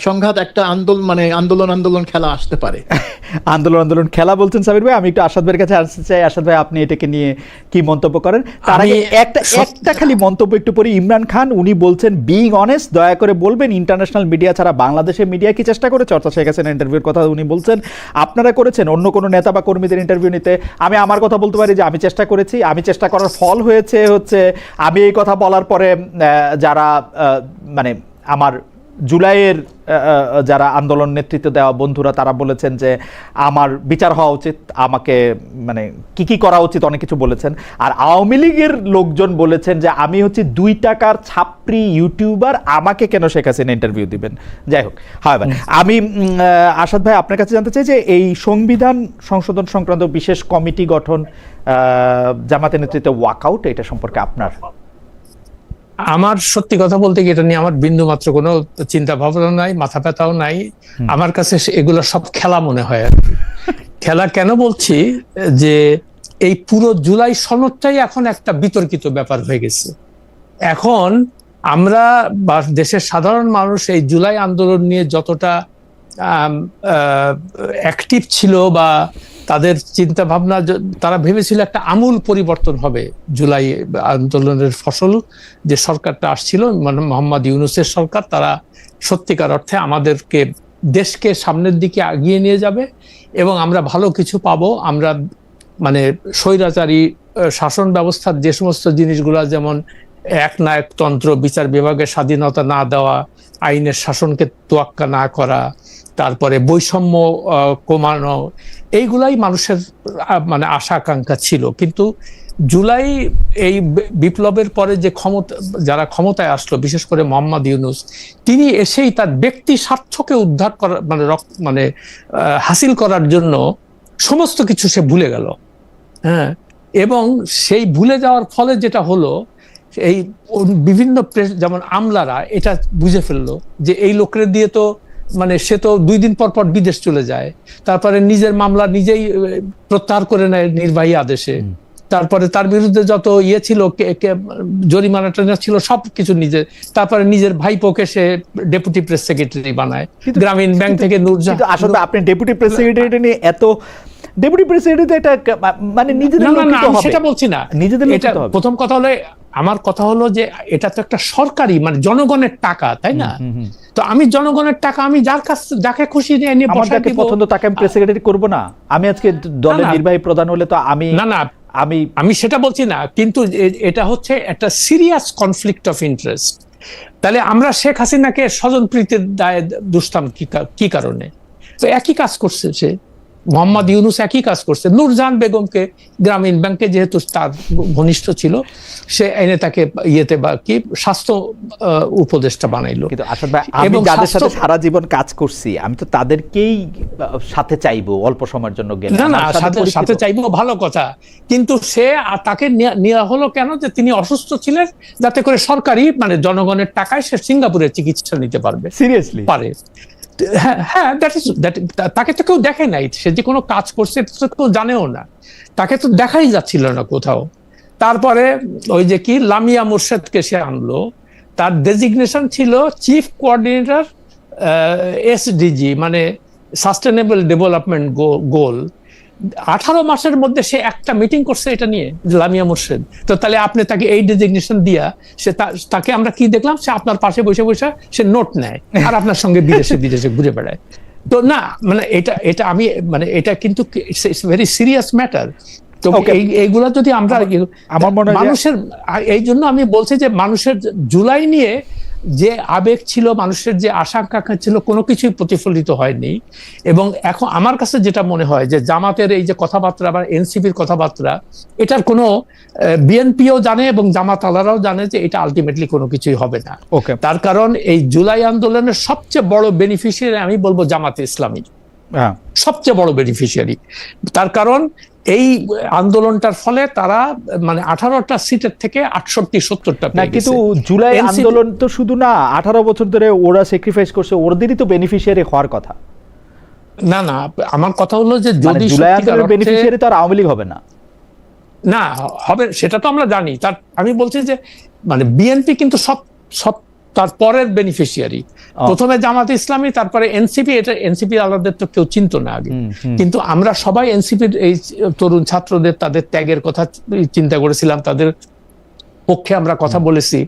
সংঘাত একটা আন্দোলন খেলা আসতে পারে। আন্দোলন খেলা বলছেন সাবির ভাই, আমি একটু আসাদ ভাইয়ের কাছে আসতে চাই। আসাদ ভাই, আপনি এটাকে নিয়ে কি মন্তব্য করেন? তার আগে একটা খালি মন্তব্য একটু পরে। ইমরান খান উনি বলছেন, বিইং অনেস্ট, দয়া করে বলবেন ইন্টারন্যাশনাল মিডিয়া ছাড়া বাংলাদেশের মিডিয়া কি চেষ্টা করেছে? অর্থাৎ শেখ হাসিনা ইন্টারভিউর কথা উনি বলছেন। আপনারা করেছেন অন্য কোনো নেতা বা কর্মীদের ইন্টারভিউ নিতে? আমি আমার কথা বলতে পারি যে আমি চেষ্টা করেছি। আমি চেষ্টা করার ফল হচ্ছে আমি এই কথা বলার পরে যারা মানে আমার জুলাইয়ের যারা আন্দোলন নেতৃত্ব দেওয়া বন্ধুরা, তারা বলেছেন যে আমার বিচার হওয়া উচিত, আমাকে মানে কি করা উচিত, অনেক কিছু বলেছেন। আর আওয়ামী লীগের লোকজন বলেছেন যে আমি 2 টাকার ছাপরি ইউটিউবার, আমাকে কেন শেখ হাসিনা ইন্টারভিউ দিবেন। যাই হোক, হ্যাঁ ভাই, আমি আসাদ ভাই আপনার কাছে জানতে চাই যে এই সংবিধান সংশোধন সংক্রান্ত বিশেষ কমিটি গঠন, জামাতের নেতৃত্বে ওয়াকআউট, এটা সম্পর্কে আপনার? আমার সত্যি কথা বলতে কি, এটা নিয়ে আমার বিন্দু মাত্র কোনো চিন্তা ভাবনা নাই, মাথা ব্যথাও নাই। আমার কাছে এগুলো সব খেলা মনে হয় আর কি। খেলা কেন বলছি, যে এই পুরো জুলাই সনদটাই এখন একটা বিতর্কিত ব্যাপার হয়ে গেছে। এখন আমরা বা দেশের সাধারণ মানুষ এই জুলাই আন্দোলন নিয়ে যতটা অ্যাক্টিভ ছিল বা তাদের চিন্তা ভাবনা, তারা ভেবেছিল একটা আমূল পরিবর্তন হবে জুলাই আন্দোলনের ফসল যে সরকারটা আসছিল, মানে মোহাম্মদ ইউনূসের সরকার, তারা সত্যিকার অর্থে আমাদেরকে দেশকে সামনের দিকে এগিয়ে নিয়ে যাবে এবং আমরা ভালো কিছু পাবো। আমরা মানে স্বৈরাচারী শাসন ব্যবস্থার যে সমস্ত জিনিসগুলো, যেমন একনায়কতন্ত্র, বিচার বিভাগের স্বাধীনতা না দেওয়া, আইনের শাসনকে তোয়াক্কা না করা, তারপরে বৈষম্য কমানো, এইগুলাই মানুষের মানে আশা আকাঙ্ক্ষা ছিল। কিন্তু জুলাই এই বিপ্লবের পরে যে যারা ক্ষমতায় আসলো, বিশেষ করে মোহাম্মদ ইউনূস, তিনি এসেই তার ব্যক্তি স্বার্থকে উদ্ধার করার মানে হাসিল করার জন্য সমস্ত কিছু সে ভুলে গেল। হ্যাঁ, এবং সেই ভুলে যাওয়ার ফলে যেটা হলো, এই বিভিন্ন যেমন আমলারা এটা বুঝে ফেললো যে এই লোকের দিয়ে তো মানে সে তো 2 দিন পর পর বিদেশ চলে যায়, তারপরে নিজের মামলা নিজেই প্রত্যাহার করে নেয় নির্বাহী আদেশে, তারপরে তার বিরুদ্ধে যত ছিল জরিমানা ছিল সবকিছু নিজে, তারপরে নিজের ভাইপোকে সে ডেপুটি প্রেস সেক্রেটারি বানায় গ্রামীণ ব্যাংক থেকে। নূরজাহান, আসলে আপনি ডেপুটি প্রেস সেক্রেটারি নিয়ে এত ডেপুটি প্রেসিডেন্ট, এটা মানে নিজেদের লোকিত হবে, সেটা বলছি না, নিজেদের লোকিত হবে। প্রথম কথা হলো, আমার কথা হলো যে এটা তো একটা সরকারি মানে জনগণের টাকা, তাই না? তো আমি জনগণের টাকা আমি যাকে খুশি নিয়ে বসাই দিব, পছন্দ তাকে আমি প্রেস সেক্রেটারি করব না। আমি আজকে দলের নির্বাহী প্রধান হলে তো আমি সেটা বলছি না, কিন্তু এটা হচ্ছে একটা সিরিয়াস কনফ্লিক্ট অফ ইন্টারেস্ট। তাহলে আমরা শেখ হাসিনাকে স্বজনপ্রীতির দায়ে দুষতাম কি কারণে? তো একই কাজ করছে সে, মোহাম্মদ ইউনূস একই কাজ করছে। নূরজাহান বেগমকে গ্রামীণ ব্যাংকে যেহেতু তার ঘনিষ্ঠ ছিল, সে এনে তাকে ইয়েতে বা কি স্বাস্থ্য উপদেষ্টা বানাইলো। কিন্তু আসাদ ভাই, আমি যাদের সাথে সারা জীবন কাজ করছি, আমি তো তাদেরকেই সাথে চাইবো অল্প সময়ের জন্য গেলে। না, সাথে চাইবো, ভালো কথা, কিন্তু সে তাকে নেওয়া হলো কেন? যে তিনি অসুস্থ ছিলেন, যাতে করে সরকারি মানে জনগণের টাকায় সে সিঙ্গাপুরে চিকিৎসা নিতে পারবে। সিরিয়াসলি পারে। হ্যাঁ, তাকে তো কেউ দেখে নাই, সে যে কোনো কাজ করছে তো কেউ জানেও না, তাকে তো দেখাই যাচ্ছিল না কোথাও। তারপরে ওই যে কি লামিয়া মোর্শেদকে সে আনলো, তার ডেজিগনেশন ছিল চিফ কোঅর্ডিনেটর এসডিজি, মানে সাস্টেনেবল ডেভেলপমেন্ট গোল, 18 মাসের মধ্যে সে একটা মিটিং করছে এটা নিয়ে, লামিয়া মোর্শেদ। তো তাহলে আপনি তাকে এই ডেজিগনেশন দিয়া তাকে আমরা কি দেখলাম, সে আপনার পাশে বসে বসে সে নোট নেয় আর আপনার সঙ্গে বিদেশে বিদেশে ঘুরে বেড়ায়। তো না মানে এটা আমি মানে এটা কিন্তু ভেরি সিরিয়াস ম্যাটার। তো এইগুলা যদি আমরা আমার মনে হয় মানুষের, এই জন্য আমি বলছি যে মানুষের জুলাই নিয়ে যে আবেগ ছিল, মানুষের যে আশা আকাঙ্ক্ষা ছিল, কোনো কিছুই প্রতিফলিত হয়নি। এবং এখন আমার কাছে যেটা মনে হয় যে জামাতের এই যে কথাবার্তা বা এনসিপির কথাবার্তা, এটার কোনো বিএনপিও জানে এবং জামাত আলারাও জানে যে এটা আলটিমেটলি কোনো কিছুই হবে না। তার কারণ এই জুলাই আন্দোলনের সবচেয়ে বড় বেনিফিশিয়ারি আমি বলবো জামাতে ইসলামী, সবচেয়ে বড় বেনিফিশিয়ারি। তার কারণ এই আন্দোলনটার ফলে তারা মানে 18টা সিটের থেকে 68-70টা পেয়ে গেছে। কিন্তু জুলাই আন্দোলন তো শুধু না, 18 বছর ধরে ওরা স্যাক্রিফাইস করছে, ওদেরই তো বেনিফিশিয়ারি হওয়ার কথা। না না, আমার কথা হলো যে যদি জুলাই আন্দোলনের বেনিফিশিয়ারি তো আর আওয়ামী লীগ হবে না। না হবে সেটা তো আমরা জানি। তার আমি বলছি যে মানে বিএনপি কিন্তু সব তার পরের বেনিফিশিয়ারি। প্রথমে জামাত ইসলামী, তারপরে এনসিপি। এটা এনসিপি আলাদা তো কেউ চিনতো না আগে, কিন্তু আমরা সবাই এনসিপির এই তরুণ ছাত্রদের তাদের ত্যাগের কথা চিন্তা করেছিলাম, তাদের পক্ষে আমরা কথা বলেছি।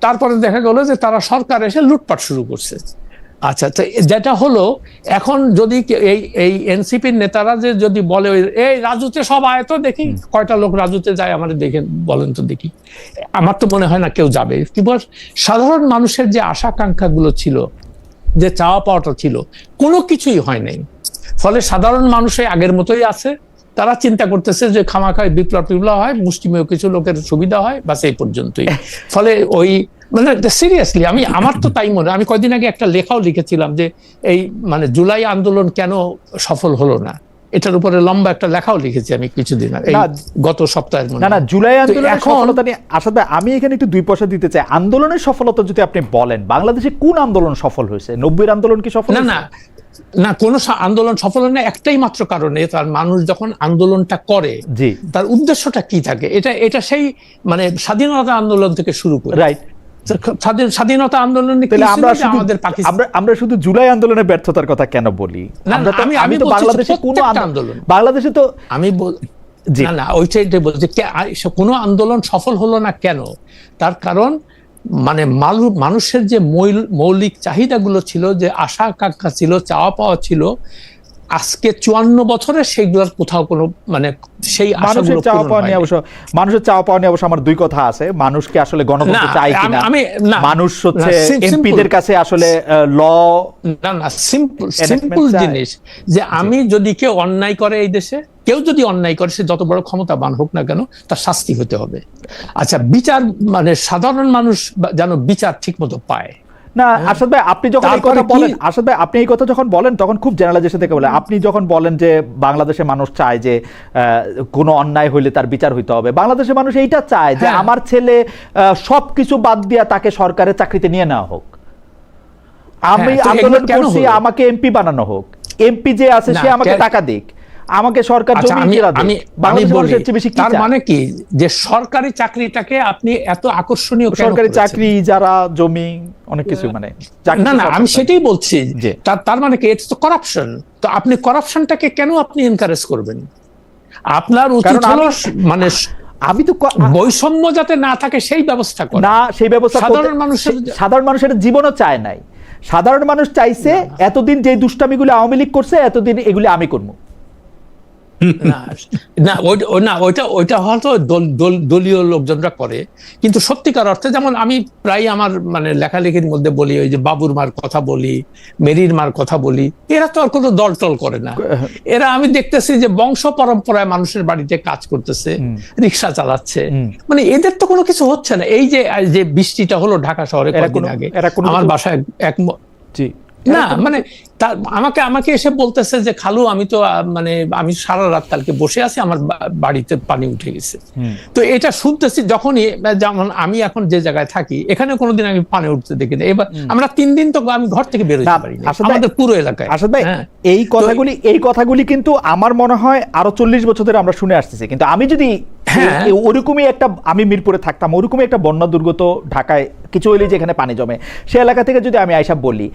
তারপরে দেখা গেল যে তারা সরকার এসে লুটপাট শুরু করছে। আচ্ছা, তো যেটা হলো এখন যদি এই এনসিপির নেতারা যে যদি বলে এই রাজুতে সব আয়, তো দেখি কয়টা লোক রাজুতে যায় আমাদের দেখে বলেন তো দেখি। আমার তো মনে হয় না কেউ যাবে। কিন্তু সাধারণ মানুষের যে আশা আকাঙ্ক্ষা গুলো ছিল, যে চাওয়া পাওয়াটা ছিল, কোনো কিছুই হয় নাই। ফলে সাধারণ মানুষের আগের মতোই আছে। তারা চিন্তা করতেছে যে খামাখায় বিপ্লব হয়, মুষ্টিমেয় কিছু লোকের সুবিধা হয়, বাস এই পর্যন্তই। ফলে ওই মানে সিরিয়াসলি আমার তো তাই মনে। আমি কয়েকদিন আগে একটা লেখাও লিখেছিলাম যে এই মানে জুলাই আন্দোলন কেন সফল হলো না, এটার উপরে লম্বা একটা লেখাও লিখেছি আমি কিছুদিন আগে, গত সপ্তাহের মধ্যে। না জুলাই আন্দোলনের সফলতা নিয়ে আসাদ ভাই আমি এখানে একটু দুই পয়সা দিতে চাই। আন্দোলনের সফলতা যদি আপনি বলেন, বাংলাদেশে কোন আন্দোলন সফল হয়েছে? 90-এর আন্দোলন কি সফল? না কোন আন্দোলন সফল হয় না, একটাই মাত্র কারণে, তার মানুষ যখন আন্দোলনটা করে তার উদ্দেশ্যটা কি থাকে। এটা সেই মানে স্বাধীনতা আন্দোলন থেকে শুরু করে, রাইট? স্বাধীনতা আন্দোলন আমরা শুধু জুলাই আন্দোলনের ব্যর্থতার কথা কেন বলি? আমি তো বাংলাদেশে কোন আন্দোলন, বাংলাদেশে তো আমি না ওইটাই বলছি, কোন আন্দোলন সফল হলো না কেন? তার কারণ মানে মানুষের যে মৌলিক চাহিদাগুলো ছিল, যে আশা আকাঙ্ক্ষা ছিল, চাওয়া পাওয়া ছিল, আজকে 54 বছরে সেইগুলোর কোথাও কোনো মানে সেই মানুষের চাওয়া পাওয়া নিয়ে অবশ্য আমার দুই কথা আছে। মানুষকে আসলে গণতন্ত্র চাই কিনা, মানুষ হচ্ছে এমপিদের কাছে আসলে ল না সিম্পল জিনিস যে আমি যদি কেউ অন্যায় করে এই দেশে, কেউ যদি অন্যায় করে, সে যত বড় ক্ষমতাবান হোক না কেন, তার শাস্তি হতে হবে। আচ্ছা, বিচার মানে সাধারণ মানুষ যেন বিচার ঠিক মতো পায় না। আসাদ ভাই আপনি যখন এই কথা বলেন, আসাদ ভাই আপনি এই কথা যখন বলেন তখন খুব জেনারেলাইজেশন থেকে বলেন। আপনি যখন বলেন যে বাংলাদেশের মানুষ চায় যে কোনো অন্যায় হইলে তার বিচার হইতে হবে, বাংলাদেশের মানুষ এইটা চায় যে আমার ছেলে সবকিছু বাদ দিয়া তাকে সরকারের চাকরিতে নিয়ে নেওয়া হোক, আমি আন্দোলন করছি আমাকে এমপি বানানো হোক, এমপি যে আছে সে আমাকে টাকা দিক, আমাকে সরকার জমি কিনা দেয়। তার মানে কি যে সরকারি চাকরিটাকে আপনি এত আকর্ষণীয়, সরকারি চাকরি যারা জমি অনেক কিছু মানে না আমি সেটাই বলছি, তার মানে কি এটা তো করাপশন। তো আপনি করাপশনটাকে কেন আপনি এনকারেজ করবেন? আপনার উচিত হলো মানে আমি তো বৈষম্য যাতে না থাকে সেই ব্যবস্থা করা। না সেই ব্যবস্থা সাধারণ মানুষের জীবনও চায় নাই। সাধারণ মানুষ চাইছে এতদিন যে দুষ্টামিগুলো আওয়ামী লীগ করছে, এতদিন এগুলো আমি করবো না। ওইটা হয়তো দলীয় লোকজনরা করে, কিন্তু সত্যিকার অর্থে যেমন আমি প্রায় আমার মানে লেখালেখির মধ্যে বলি, ওই যে বাবুর মার কথা বলি, মেরির মার কথা বলি, এরা তো আর কোনো দল টল করে না। এরা আমি দেখতেছি যে বংশ পরম্পরায় মানুষের বাড়িতে কাজ করতেছে, রিক্সা চালাচ্ছে, মানে এদের তো কোনো কিছু হচ্ছে না। এই যে বৃষ্টিটা হলো ঢাকা শহরে কয়েকদিন আগে, আমার বাসায় না মানে আমাকে এসে বলতেছে যে খালু আমি তো মানে আমি সারা রাত কালকে বসে আছি, আমার বাড়িতে পানি উঠে গেছে। তো এটা শুনতেছি যখনই, যেমন আমি এখন যে জায়গায় থাকি এখানে কোনোদিন আমি পানি উঠতে দেখি না। এবার আমরা 3 দিন তো আমি ঘর থেকে বের হতে পারি না আমাদের পুরো এলাকায়। আসাদ ভাই এই কথাগুলি কিন্তু আমার মনে হয় আরো 40 বছর ধরে আমরা শুনে আসতেছি, কিন্তু আমি যদি ওরকমই একটা, আমি মিরপুরে থাকতাম, ওরকমই একটা বন্যা দুর্গত ঢাকায় কিছু হইলে যেখানে পানি জমে, সে এলাকা থেকে যদি আমি আইসা বলি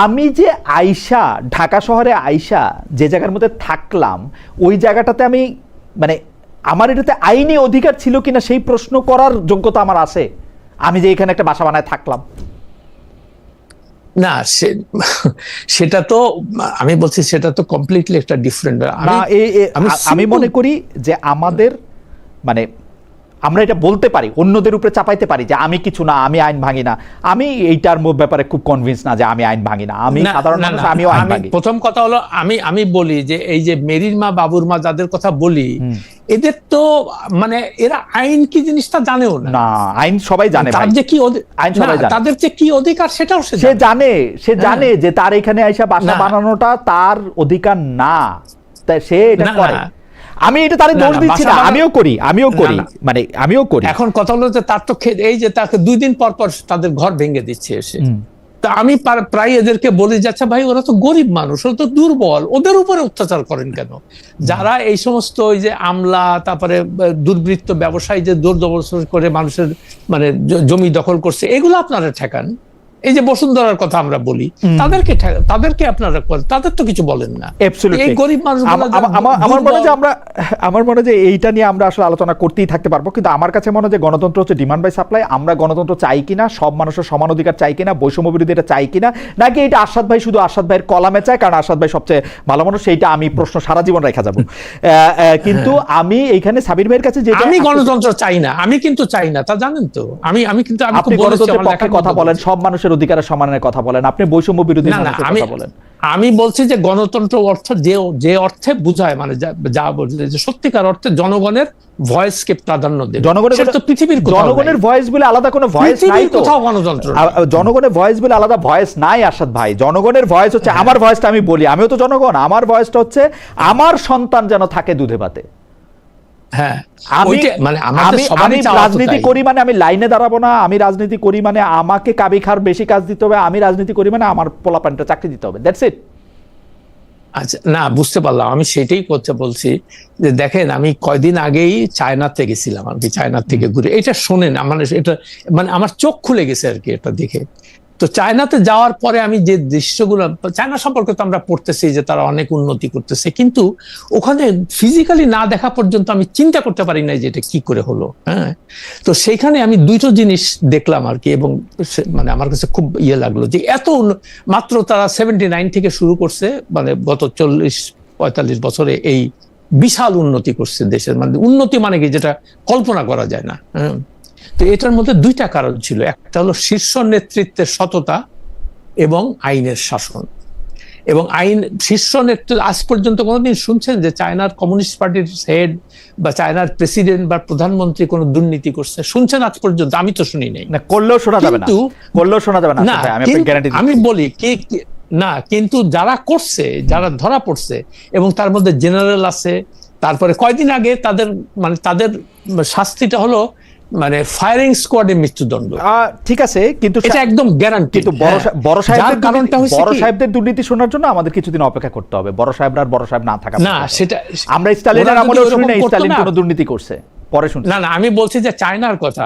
আমি যে আইসা ঢাকা শহরে আইসা যে জায়গার মধ্যে থাকলাম, ওই জায়গাটাতে আমি মানে আমার এটাতে আইনি অধিকার ছিল কিনা সেই প্রশ্ন করার যোগ্যতা আমার আছে, আমি যে এখানে একটা বাসা বানায় থাকলাম। না সেটা তো আমি বলছি সেটা তো কমপ্লিটলি একটা ডিফারেন্ট। আমি মনে করি যে আমাদের মানে আমরা এটা বলতে পারি, অন্যদের উপরে চাপাইতে পারি যে আমি কিছু না, আমি আইন ভাঙি না। আমি এইটার ব্যাপারে খুব কনভিন্স না যে আমি আইন ভাঙি না, আমি সাধারণ মানুষ, আমিও আইন ভাঙি। প্রথম কথা হলো আমি বলি যে এই যে মেরির মা বাবুর মা যাদের কথা বলি, এদের তো মানে এরা আইন কি জিনিসটা জানেও না। আইন সবাই জানে, তার যে কি আইন সবাই জানে, তাদের যে কি অধিকার সেটাও সে জানে যে তার এখানে আইসা বাসা বানানোটা তার অধিকার না, তাই সে এটা করে। আমি এটা তারে দোষ দিচ্ছি না, আমিও করি মানে আমিও করি। এখন কথা হলো যে তার তো এই যে তাকে 2 দিন পর পর তাদের ঘর ভেঙে দিচ্ছে এসে। তা আমি প্রায় এদেরকে বলে যাচ্ছে ভাই ওরা তো গরিব মানুষ, ওরা তো দুর্বল, ওদের উপরে অত্যাচার করেন কেন? যারা এই সমস্ত ওই যে আমলা তারপরে দুর্বৃত্ত ব্যবসায়ী যে জোর জবরদস্তি করে মানুষের মানে জমি দখল করছে, এগুলো আপনারা ঠেকান। এই যে বসুন্ধরার কথা আমরা বলি, তাদেরকে আপনারা তাদের তো কিছু বলেন না। এই গরিব মানুষ আমার মনে হয় যে এইটা নিয়ে আমরা আসলে আলোচনা করতেই থাকতে পারবো, কিন্তু আমার কাছে মনে হয় যে গণতন্ত্র হচ্ছে ডিমান্ড বাই সাপ্লাই। আমরা গণতন্ত্র চাই কিনা, সব মানুষের সমান অধিকার চাই কিনা, বৈষম্য বিরোধী এটা চাই কিনা, নাকি এটা আরশাদ ভাই শুধু আরশাদ ভাইয়ের কলামে চায় কারণ আরশাদ ভাই সবচেয়ে ভালো মানুষ, সেইটা আমি প্রশ্ন সারা জীবন রেখা যাবো। কিন্তু আমি এইখানে সাবির ভাইয়ের কাছে যেটা, আমি গণতন্ত্র চাই না, আমি কিন্তু চাই না, তা জানেন তো। আমি কিন্তু আপনি গণতন্ত্রের পক্ষে কথা বলেন, সব মানুষের অধিকারের সমানের কথা বলেন, আপনি বৈষম্য বিরোধী কথা বলেন। আমি বলছি যে গণতন্ত্র অর্থ যে অর্থে বুঝায়, মানে যা বলছে যে সত্যিকার অর্থে জনগণের ভয়েসকে প্রাধান্য দেবে। জনগণের ভয়েস বলে আলাদা কোনো ভয়েস নাই তো, গণতন্ত্র জনগণের ভয়েস বলে আলাদা ভয়েস নাই আরশাদ ভাই। জনগণের ভয়েস হচ্ছে আমার ভয়েসটা আমি বলি, আমিও তো জনগণ, আমার ভয়েসটা হচ্ছে আমার সন্তান যেন থাকে দুধে ভাতে। হ্যাঁ, আমি রাজনীতি করি মানে আমি লাইনে দাঁড়াবো না, আমি রাজনীতি করি মানে আমাকে কাবি খার বেশি কাজ দিতে হবে, আমি রাজনীতি করি মানে আমার পোলাপানটা চাকরি দিতে হবে, দ্যাটস ইট। আচ্ছা, না বুঝতে পারলাম, আমি সেটাই করতে বলছি যে দেখেন আমি কয়দিন আগেই চায়নাতে গেছিলাম আর কি, চায়নার থেকে ঘুরে, এটা শোনেন আমার এটা মানে আমার চোখ খুলে গেছে আর কি এটা দেখে। তো চায়নাতে যাওয়ার পরে আমি যে দৃশ্যগুলো, চায়না সম্পর্কে তো আমরা পড়তেছি যে তারা অনেক উন্নতি করতেছে, কিন্তু ওখানে ফিজিক্যালি না দেখা পর্যন্ত আমি চিন্তা করতে পারি না যে এটা কি করে হলো। হ্যাঁ, তো সেইখানে আমি 2টো জিনিস দেখলাম আর কি, এবং মানে আমার কাছে খুব লাগলো যে এত মাত্র তারা 79 থেকে শুরু করছে, মানে গত 40-45 বছরে এই বিশাল উন্নতি করছে দেশের, মানে উন্নতি মানে কি যেটা কল্পনা করা যায় না। হ্যাঁ, তো এটার মধ্যে 2টা কারণ ছিল, একটা হলো শীর্ষ নেতৃত্বের সততা এবং আইনের শাসন। এবং শীর্ষ নেতৃত্ব আজ পর্যন্ত কোনোদিন শুনছেন যে চায়নার কমিউনিস্ট পার্টির হেড বা চায়নার প্রেসিডেন্ট বা প্রধানমন্ত্রী কোনো দুর্নীতি করছে? শুনছেন আজ পর্যন্ত? আমি তো শুনি নাই। করলেও শোনা যাবে না, করলেও শোনা যাবে না। আমি বলি না, কিন্তু যারা করছে, যারা ধরা পড়ছে, এবং তার মধ্যে জেনারেল আছে, তারপরে কয়দিন আগে তাদের শাস্তিটা হলো মানে ফায়ারিং স্কোয়াডে মৃত্যুদণ্ড। ঠিক আছে, কিন্তু এটা একদম গ্যারান্টি। কিন্তু বড় সাহেবদের দুর্নীতি শোনার জন্য আমাদের কিছুদিন অপেক্ষা করতে হবে। বড় সাহেবরা আর বড় সাহেব না থাকা না, সেটা আমরা স্টালিনের আমলেও শুনি না স্টালিন কোনো দুর্নীতি করছে, পরে শুনছি। না, আমি বলছি যে চায়নার কথা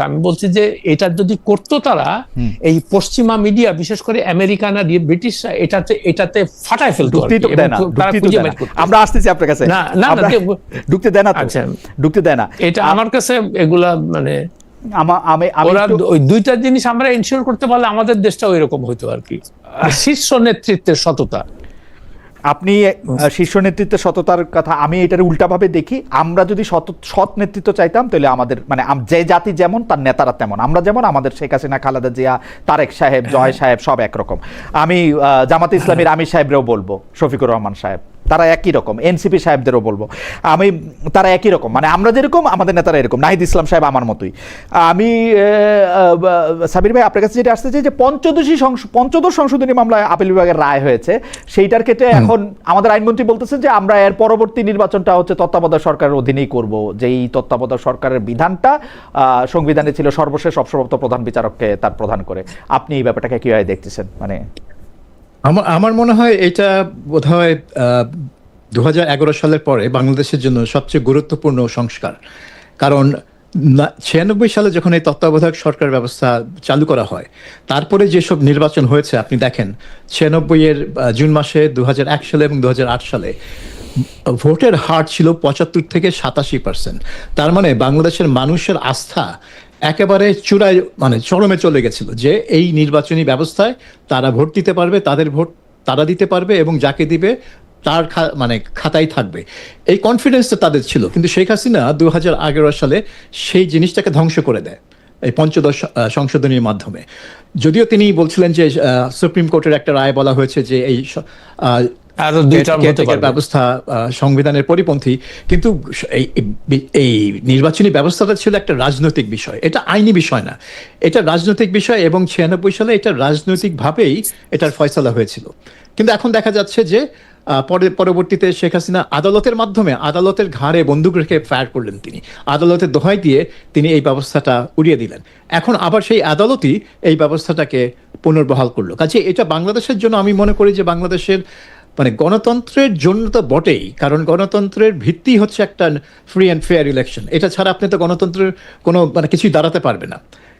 আমি বলছি যে এটা যদি করতো তারা, এই পশ্চিমা মিডিয়া বিশেষ করে আমেরিকান আর ব্রিটিশরা এটাতে ফাটায় ফেলতো। আমরা আসতেছি আপনার কাছে। না, ঢুকতে দেয় না, ঢুকতে দেয় না। এটা আমার কাছে এগুলা মানে ওই 2টা জিনিস আমরা এনশিওর করতে পারলে আমাদের দেশটা ওই রকম হইতো আর কি। শীর্ষ নেতৃত্বের সততা, আপনি শীর্ষ নেতৃত্বের সততার কথা, আমি এটার উল্টাভাবে দেখি। আমরা যদি সৎ নেতৃত্ব চাইতাম তাহলে আমাদের মানে যে জাতি যেমন তার নেতারা তেমন, আমরা যেমন আমাদের শেখ হাসিনা, খালেদা জিয়া, তারেক সাহেব, জয় সাহেব সব একরকম। আমি জামাতে ইসলামীর আমির সাহেবরেও বলবো, শফিকুর রহমান সাহেব, তারা একই রকম। এনসিপি সাহেবদেরও বলবো আমি, তারা একই রকম, মানে আমরা যেরকম আমাদের নেতারা এরকম। নাহিদ ইসলাম সাহেব আমার মতোই। আমি সাবির ভাই আপনার কাছে যেটা আসতে চাই যে পঞ্চদশ সংশোধনী মামলায় আপিল বিভাগের রায় হয়েছে, সেইটার ক্ষেত্রে এখন আমাদের আইনমন্ত্রী বলতেছেন যে আমরা এর পরবর্তী নির্বাচনটা হচ্ছে তত্ত্বাবধায়ক সরকারের অধীনেই করব, যে এই তত্ত্বাবধায়ক সরকারের বিধানটা সংবিধানে ছিল সর্বশেষ অবসরপ্রাপ্ত প্রধান বিচারককে তার প্রধান করে। আপনি এই ব্যাপারটাকে কিভাবে দেখতেছেন? মানে আমার মনে হয় এটা বোধহয় 2011 সালের পরে বাংলাদেশের জন্য সবচেয়ে গুরুত্বপূর্ণ সংস্কার। কারণ 96 সালে যখন এই তত্ত্বাবধায়ক সরকার ব্যবস্থা চালু করা হয়, তারপরে যেসব নির্বাচন হয়েছে আপনি দেখেন, 96 জুন মাসে, 2001 সালে এবং 2008 সালে ভোটের হার ছিল 75 থেকে 87%। তার মানে বাংলাদেশের মানুষের আস্থা একেবারে চূড়ায়, মানে চরমে চলে গেছিল, যে এই নির্বাচনী ব্যবস্থায় তারা ভোট দিতে পারবে, তাদের ভোট তারা দিতে পারবে এবং যাকে দিবে তার মানে খাতায় থাকবে, এই কনফিডেন্সটা তাদের ছিল। কিন্তু শেখ হাসিনা 2011 সালে সেই জিনিসটাকে ধ্বংস করে দেয় এই পঞ্চদশ সংশোধনীর মাধ্যমে। যদিও তিনি বলছিলেন যে সুপ্রিম কোর্টের একটা রায় বলা হয়েছে যে এই আরো 2 টার্ম হতে পারবে, ব্যবস্থা সংবিধানের পরিপন্থী, কিন্তু এই নির্বাচনী ব্যবস্থাটা ছিল একটা রাজনৈতিক বিষয়, এটা আইনি বিষয় না, এটা রাজনৈতিক বিষয়। এবং 96 সালে এটা রাজনৈতিকভাবেই এটার ফয়সালা হয়েছিল। কিন্তু এখন দেখা যাচ্ছে যে পরবর্তীতে শেখ হাসিনা আদালতের মাধ্যমে, আদালতের ঘাড়ে বন্দুক রেখে ফায়ার করলেন তিনি, আদালতের দোহাই দিয়ে তিনি এই ব্যবস্থাটা উড়িয়ে দিলেন। এখন আবার সেই আদালতই এই ব্যবস্থাটাকে পুনর্বহাল করলো। কাজে এটা বাংলাদেশের জন্য, আমি মনে করি যে বাংলাদেশের মানে গণতন্ত্রের জন্য তো বটেই, কারণ গণতন্ত্রের ভিত্তি হচ্ছে একটা ফ্রি অ্যান্ড ফেয়ার ইলেকশন। এটা ছাড়া আপনি তো গণতন্ত্রের কোনো মানে কিছুই দাঁড়াতে পারবে না।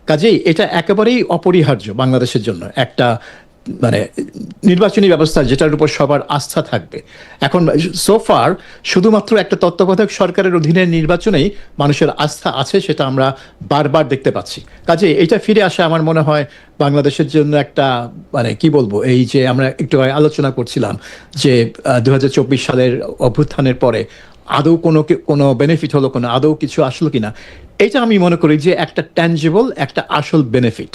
কাজেই এটা একেবারেই অপরিহার্য বাংলাদেশের জন্য একটা মানে নির্বাচনী ব্যবস্থা যেটার উপর সবার আস্থা থাকবে। এখন সোফার শুধুমাত্র একটা তত্ত্বাবধায়ক সরকারের অধীনে নির্বাচনেই মানুষের আস্থা আছে, সেটা আমরা বারবার দেখতে পাচ্ছি। কাজে এটা ফিরে আসা আমার মনে হয় বাংলাদেশের জন্য একটা মানে কি বলবো, এই যে আমরা একটু আলোচনা করছিলাম যে 2024 সালের অভ্যুত্থানের পরে আদৌ কোনো বেনিফিট হলো, কোনো আদৌ কিছু আসলো কিনা, এটা আমি মনে করি যে একটা ট্যাঞ্জিবল, একটা আসল বেনিফিট।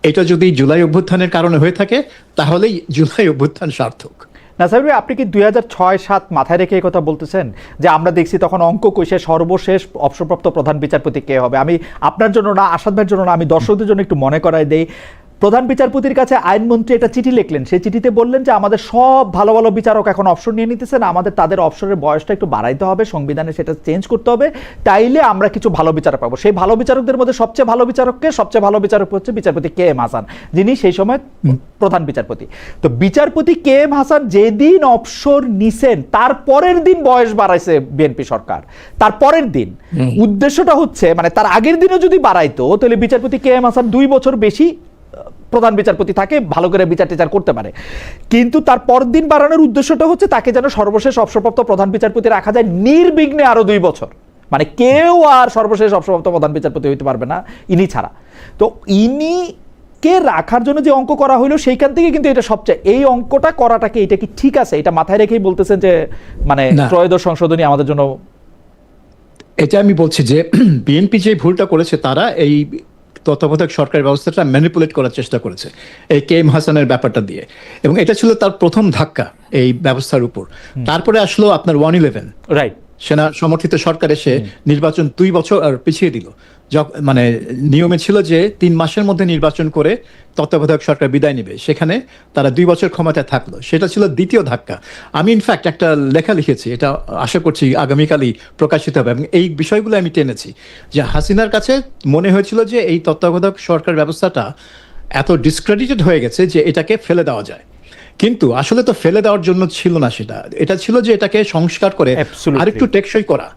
এটা যদি জুলাই অভ্যুত্থানের কারণে হয়ে থাকে তাহলেই জুলাই অভ্যুত্থান সার্থক। নাসির ভাই, আপনি কি 2006-07 মাথায় রেখে এই কথা বলতেছেন যে আমরা দেখছি তখন অঙ্ক কষে সর্বশেষ অবসরপ্রাপ্ত প্রধান বিচারপতি কে হবে? আমি আপনার জন্য না, আসাদ ভাইয়ের জন্য না, আমি দর্শকদের জন্য একটু মনে করাই দেই। প্রধান বিচারপতির কাছে আইনমন্ত্রী একটা চিঠি লিখলেন, সেই চিঠিতে বললেন যে আমাদের সব ভালো ভালো বিচারক এখন অবসর নিয়ে নিতেছেন, আমাদের তাদের অবসরের বয়সটা একটু বাড়াইতে হবে, সংবিধানে সেটা চেঞ্জ করতে হবে, তাইলে আমরা কিছু ভালো বিচারক পাবো। সেই ভালো বিচারকদের মধ্যে সবচেয়ে ভালো বিচারককে, সবচেয়ে ভালো বিচারক হচ্ছে বিচারপতি কে এম হাসান, যিনি সেই সময় প্রধান বিচারপতি। তো বিচারপতি কে এম হাসান যেদিন অবসর নিছেন তার পরের দিন বয়স বাড়াইছে বিএনপি সরকার, তার পরের দিন। উদ্দেশ্যটা হচ্ছে মানে তার আগের দিনও যদি বাড়াইতো তাহলে বিচারপতি কে এম হাসান 2 বছর বেশি প্রধান বিচারপতি থাকে, ভালো করে বিচার টিচার করতে পারে। কিন্তু তার পরের দিন বাড়ানোর উদ্দেশ্যটা হচ্ছে তাকে যেন সর্বশেষ অবসরপ্রাপ্ত প্রধান বিচারপতি রাখা যায় নির্বিঘ্নে আরো 2 বছর, মানে কেউ আর সর্বশেষ অবসরপ্রাপ্ত প্রধান বিচারপতি হইতে পারবে না ইনি ছাড়া। তো ইনি কে রাখার জন্য যে অঙ্ক করা হইলো সেইখান থেকে কিন্তু এটা সবচেয়ে, এই অঙ্কটা করাটাকে, এটা কি ঠিক আছে? এটা মাথায় রেখেই বলতেছেন যে মানে ত্রয়োদশ সংশোধনী আমাদের জন্য? এটা আমি বলছি যে বিএনপি যে ভুলটা করেছে, তারা এই তত্ত্বাবধায়ক সরকার ব্যবস্থাটা ম্যানিপুলেট করার চেষ্টা করেছে এই কে এম হাসানের ব্যাপারটা দিয়ে, এবং এটা ছিল তার প্রথম ধাক্কা এই ব্যবস্থার উপর। তারপরে আসলো আপনার 111, রাইট, সেনা সমর্থিত সরকার এসে নির্বাচন 2 বছর আর পিছিয়ে দিল। মানে নিয়মে ছিল যে 3 মাসের মধ্যে নির্বাচন করে তত্ত্বাবধায়ক সরকার বিদায় নেবে, সেখানে তারা 2 বছর ক্ষমতায় থাকলো, সেটা ছিল দ্বিতীয় ধাক্কা। আমি ইনফ্যাক্ট একটা লেখা লিখেছি, এটা আশা করছি আগামীকালই প্রকাশিত হবে, এবং এই বিষয়গুলো আমি টেনেছি যে হাসিনার কাছে মনে হয়েছিল যে এই তত্ত্বাবধায়ক সরকার ব্যবস্থাটা এত ডিসক্রেডিটেড হয়ে গেছে যে এটাকে ফেলে দেওয়া যায়, কিন্তু আসলে তো ফেলে দেওয়ার জন্য ছিল না সেটা, এটা ছিল যে এটাকে সংস্কার করে আরেকটু টেকসই করা,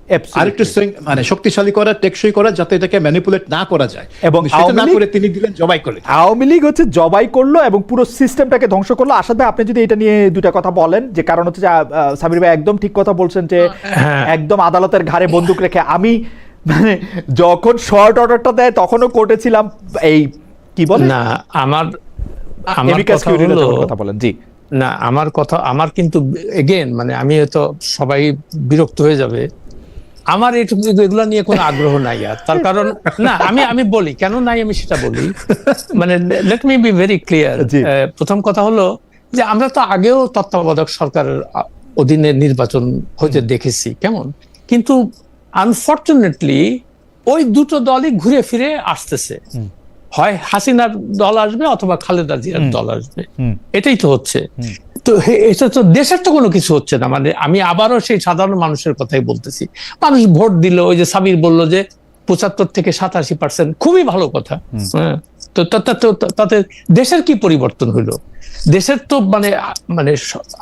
আরেকটু মানে শক্তিশালী করা, টেকসই করা, যাতে এটাকে ম্যানিপুলেট না করা যায়। এবং সেটা না করে তিনি দিলেন জবাই করে। আওয়ামী লীগ হচ্ছে জবাই করলো এবং পুরো সিস্টেমটাকে ধ্বংস করলো। আসাদ ভাই, আপনি যদি এটা নিয়ে 2টা কথা বলেন, যে কারণ হচ্ছে যে সাবির ভাই একদম ঠিক কথা বলছেন যে একদম আদালতের ঘাড়ে বন্দুক রেখে, আমি মানে যখন শর্ট অর্ডারটা দেয় তখনও কোর্টে ছিলাম, এই কি বলে না, আমার কথা বলেন। জি না, আমার কিন্তু এগেন মানে আমি হয়তো সবাই বিরক্ত হয়ে যাবে, আমার এগুলো নিয়ে কোনো আগ্রহ নাই আর। তার কারণ না, আমি বলি কেন নাই, আমি সেটা বলি। মানে let me be very clear. প্রথম কথা হলো যে আমরা তো আগেও তত্ত্বাবধায়ক সরকারের অধীনে নির্বাচন হতে দেখেছি কেমন, কিন্তু আনফরচুনেটলি ওই দুটো দলই ঘুরে ফিরে আসতেছে, হয় হাসিনার দল আসবে অথবা খালেদা জিয়ার দল আসবে, এটাই তো হচ্ছে। তো এটা তো দেশের তো কোনো কিছু হচ্ছে না। মানে আমি আবারও সেই সাধারণ মানুষের কথাই বলতেছি, মানুষ ভোট দিল, ওই যে সাবির বললো যে 75 থেকে 87%, খুবই ভালো কথা। তো তাতে দেশের কি পরিবর্তন হইলো? দেশের তো মানে মানে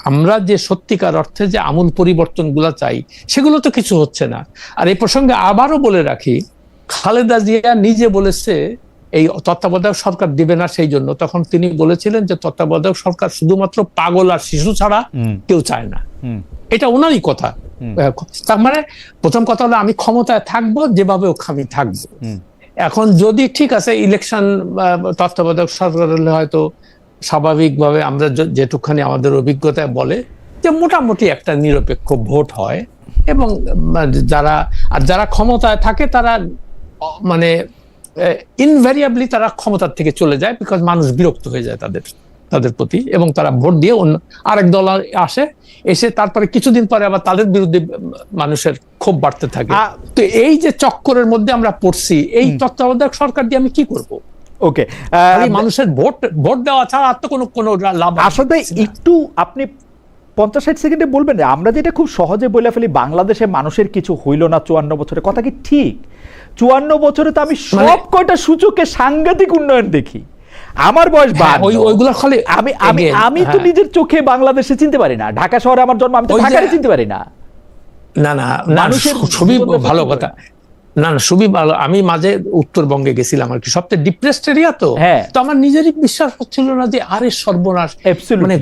আমরা যে সত্যিকার অর্থে যে আমূল পরিবর্তন গুলা চাই, সেগুলো তো কিছু হচ্ছে না। আর এই প্রসঙ্গে আবারও বলে রাখি খালেদা জিয়া নিজে বলেছে এই তত্ত্বাবধায়ক সরকার দিবে না, সেই জন্য তখন তিনি বলেছিলেন যে তত্ত্বাবধায়ক সরকার শুধুমাত্র পাগল আর শিশু ছাড়া কেউ চায় না। এটা ওনারই কথা। তার মানে প্রথম কথা হলো আমি ক্ষমতায় থাকবো, যেভাবে আমি থাকবো। এখন যদি ঠিক আছে ইলেকশন তত্ত্বাবধায়ক সরকার হলে হয়তো স্বাভাবিকভাবে আমরা যেটুকখানি আমাদের অভিজ্ঞতায় বলে যে মোটামুটি একটা নিরপেক্ষ ভোট হয়, এবং যারা ক্ষমতায় থাকে তারা মানে ইনভ্যারিয়েবলি তারা ক্ষমতার থেকে চলে যায়, বিকজ মানুষ বিরক্ত হয়ে যায় তাদের প্রতি, এবং তারা ভোট দিয়ে অন্য আরেক দল এসে তারপরে কিছুদিন পরে আবার তাদের বিরুদ্ধে মানুষের ক্ষোভ বাড়তে থাকে। তো এই যে চক্করের মধ্যে আমরা পড়ছি, এই তত্ত্বাবধায়ক সরকার দিয়ে আমি কি করব? ওকে, মানুষের ভোট দেওয়া ছাড়া আর তো কোনো লাভ আসলে একটু আপনি 50-60 সেকেন্ডে বলবেন। আমরা যেটা খুব সহজে বলে ফেলি বাংলাদেশে মানুষের কিছু হইল না 54 বছরে, কথা কি ঠিক? 54 বছরে তো আমি সব কয়টা সূচকে সাংঘাতিক উন্নয়ন দেখি। আমার বয়স ওইগুলোর ফলে আমি তো নিজের চোখে বাংলাদেশে চিনতে পারি না। ঢাকা শহরে আমার জন্ম, আমি তো ঢাকায় চিনতে পারি না। না মানুষের খুবই ভালো কথা। না খুবই ভালো। আমি মাঝে উত্তরবঙ্গে গেছিলাম আর কি, সবচেয়ে ডিপ্রেসড এরিয়া, তো আমার নিজেরই বিশ্বাস হচ্ছিল না যে আরে সর্বনাশ, মানে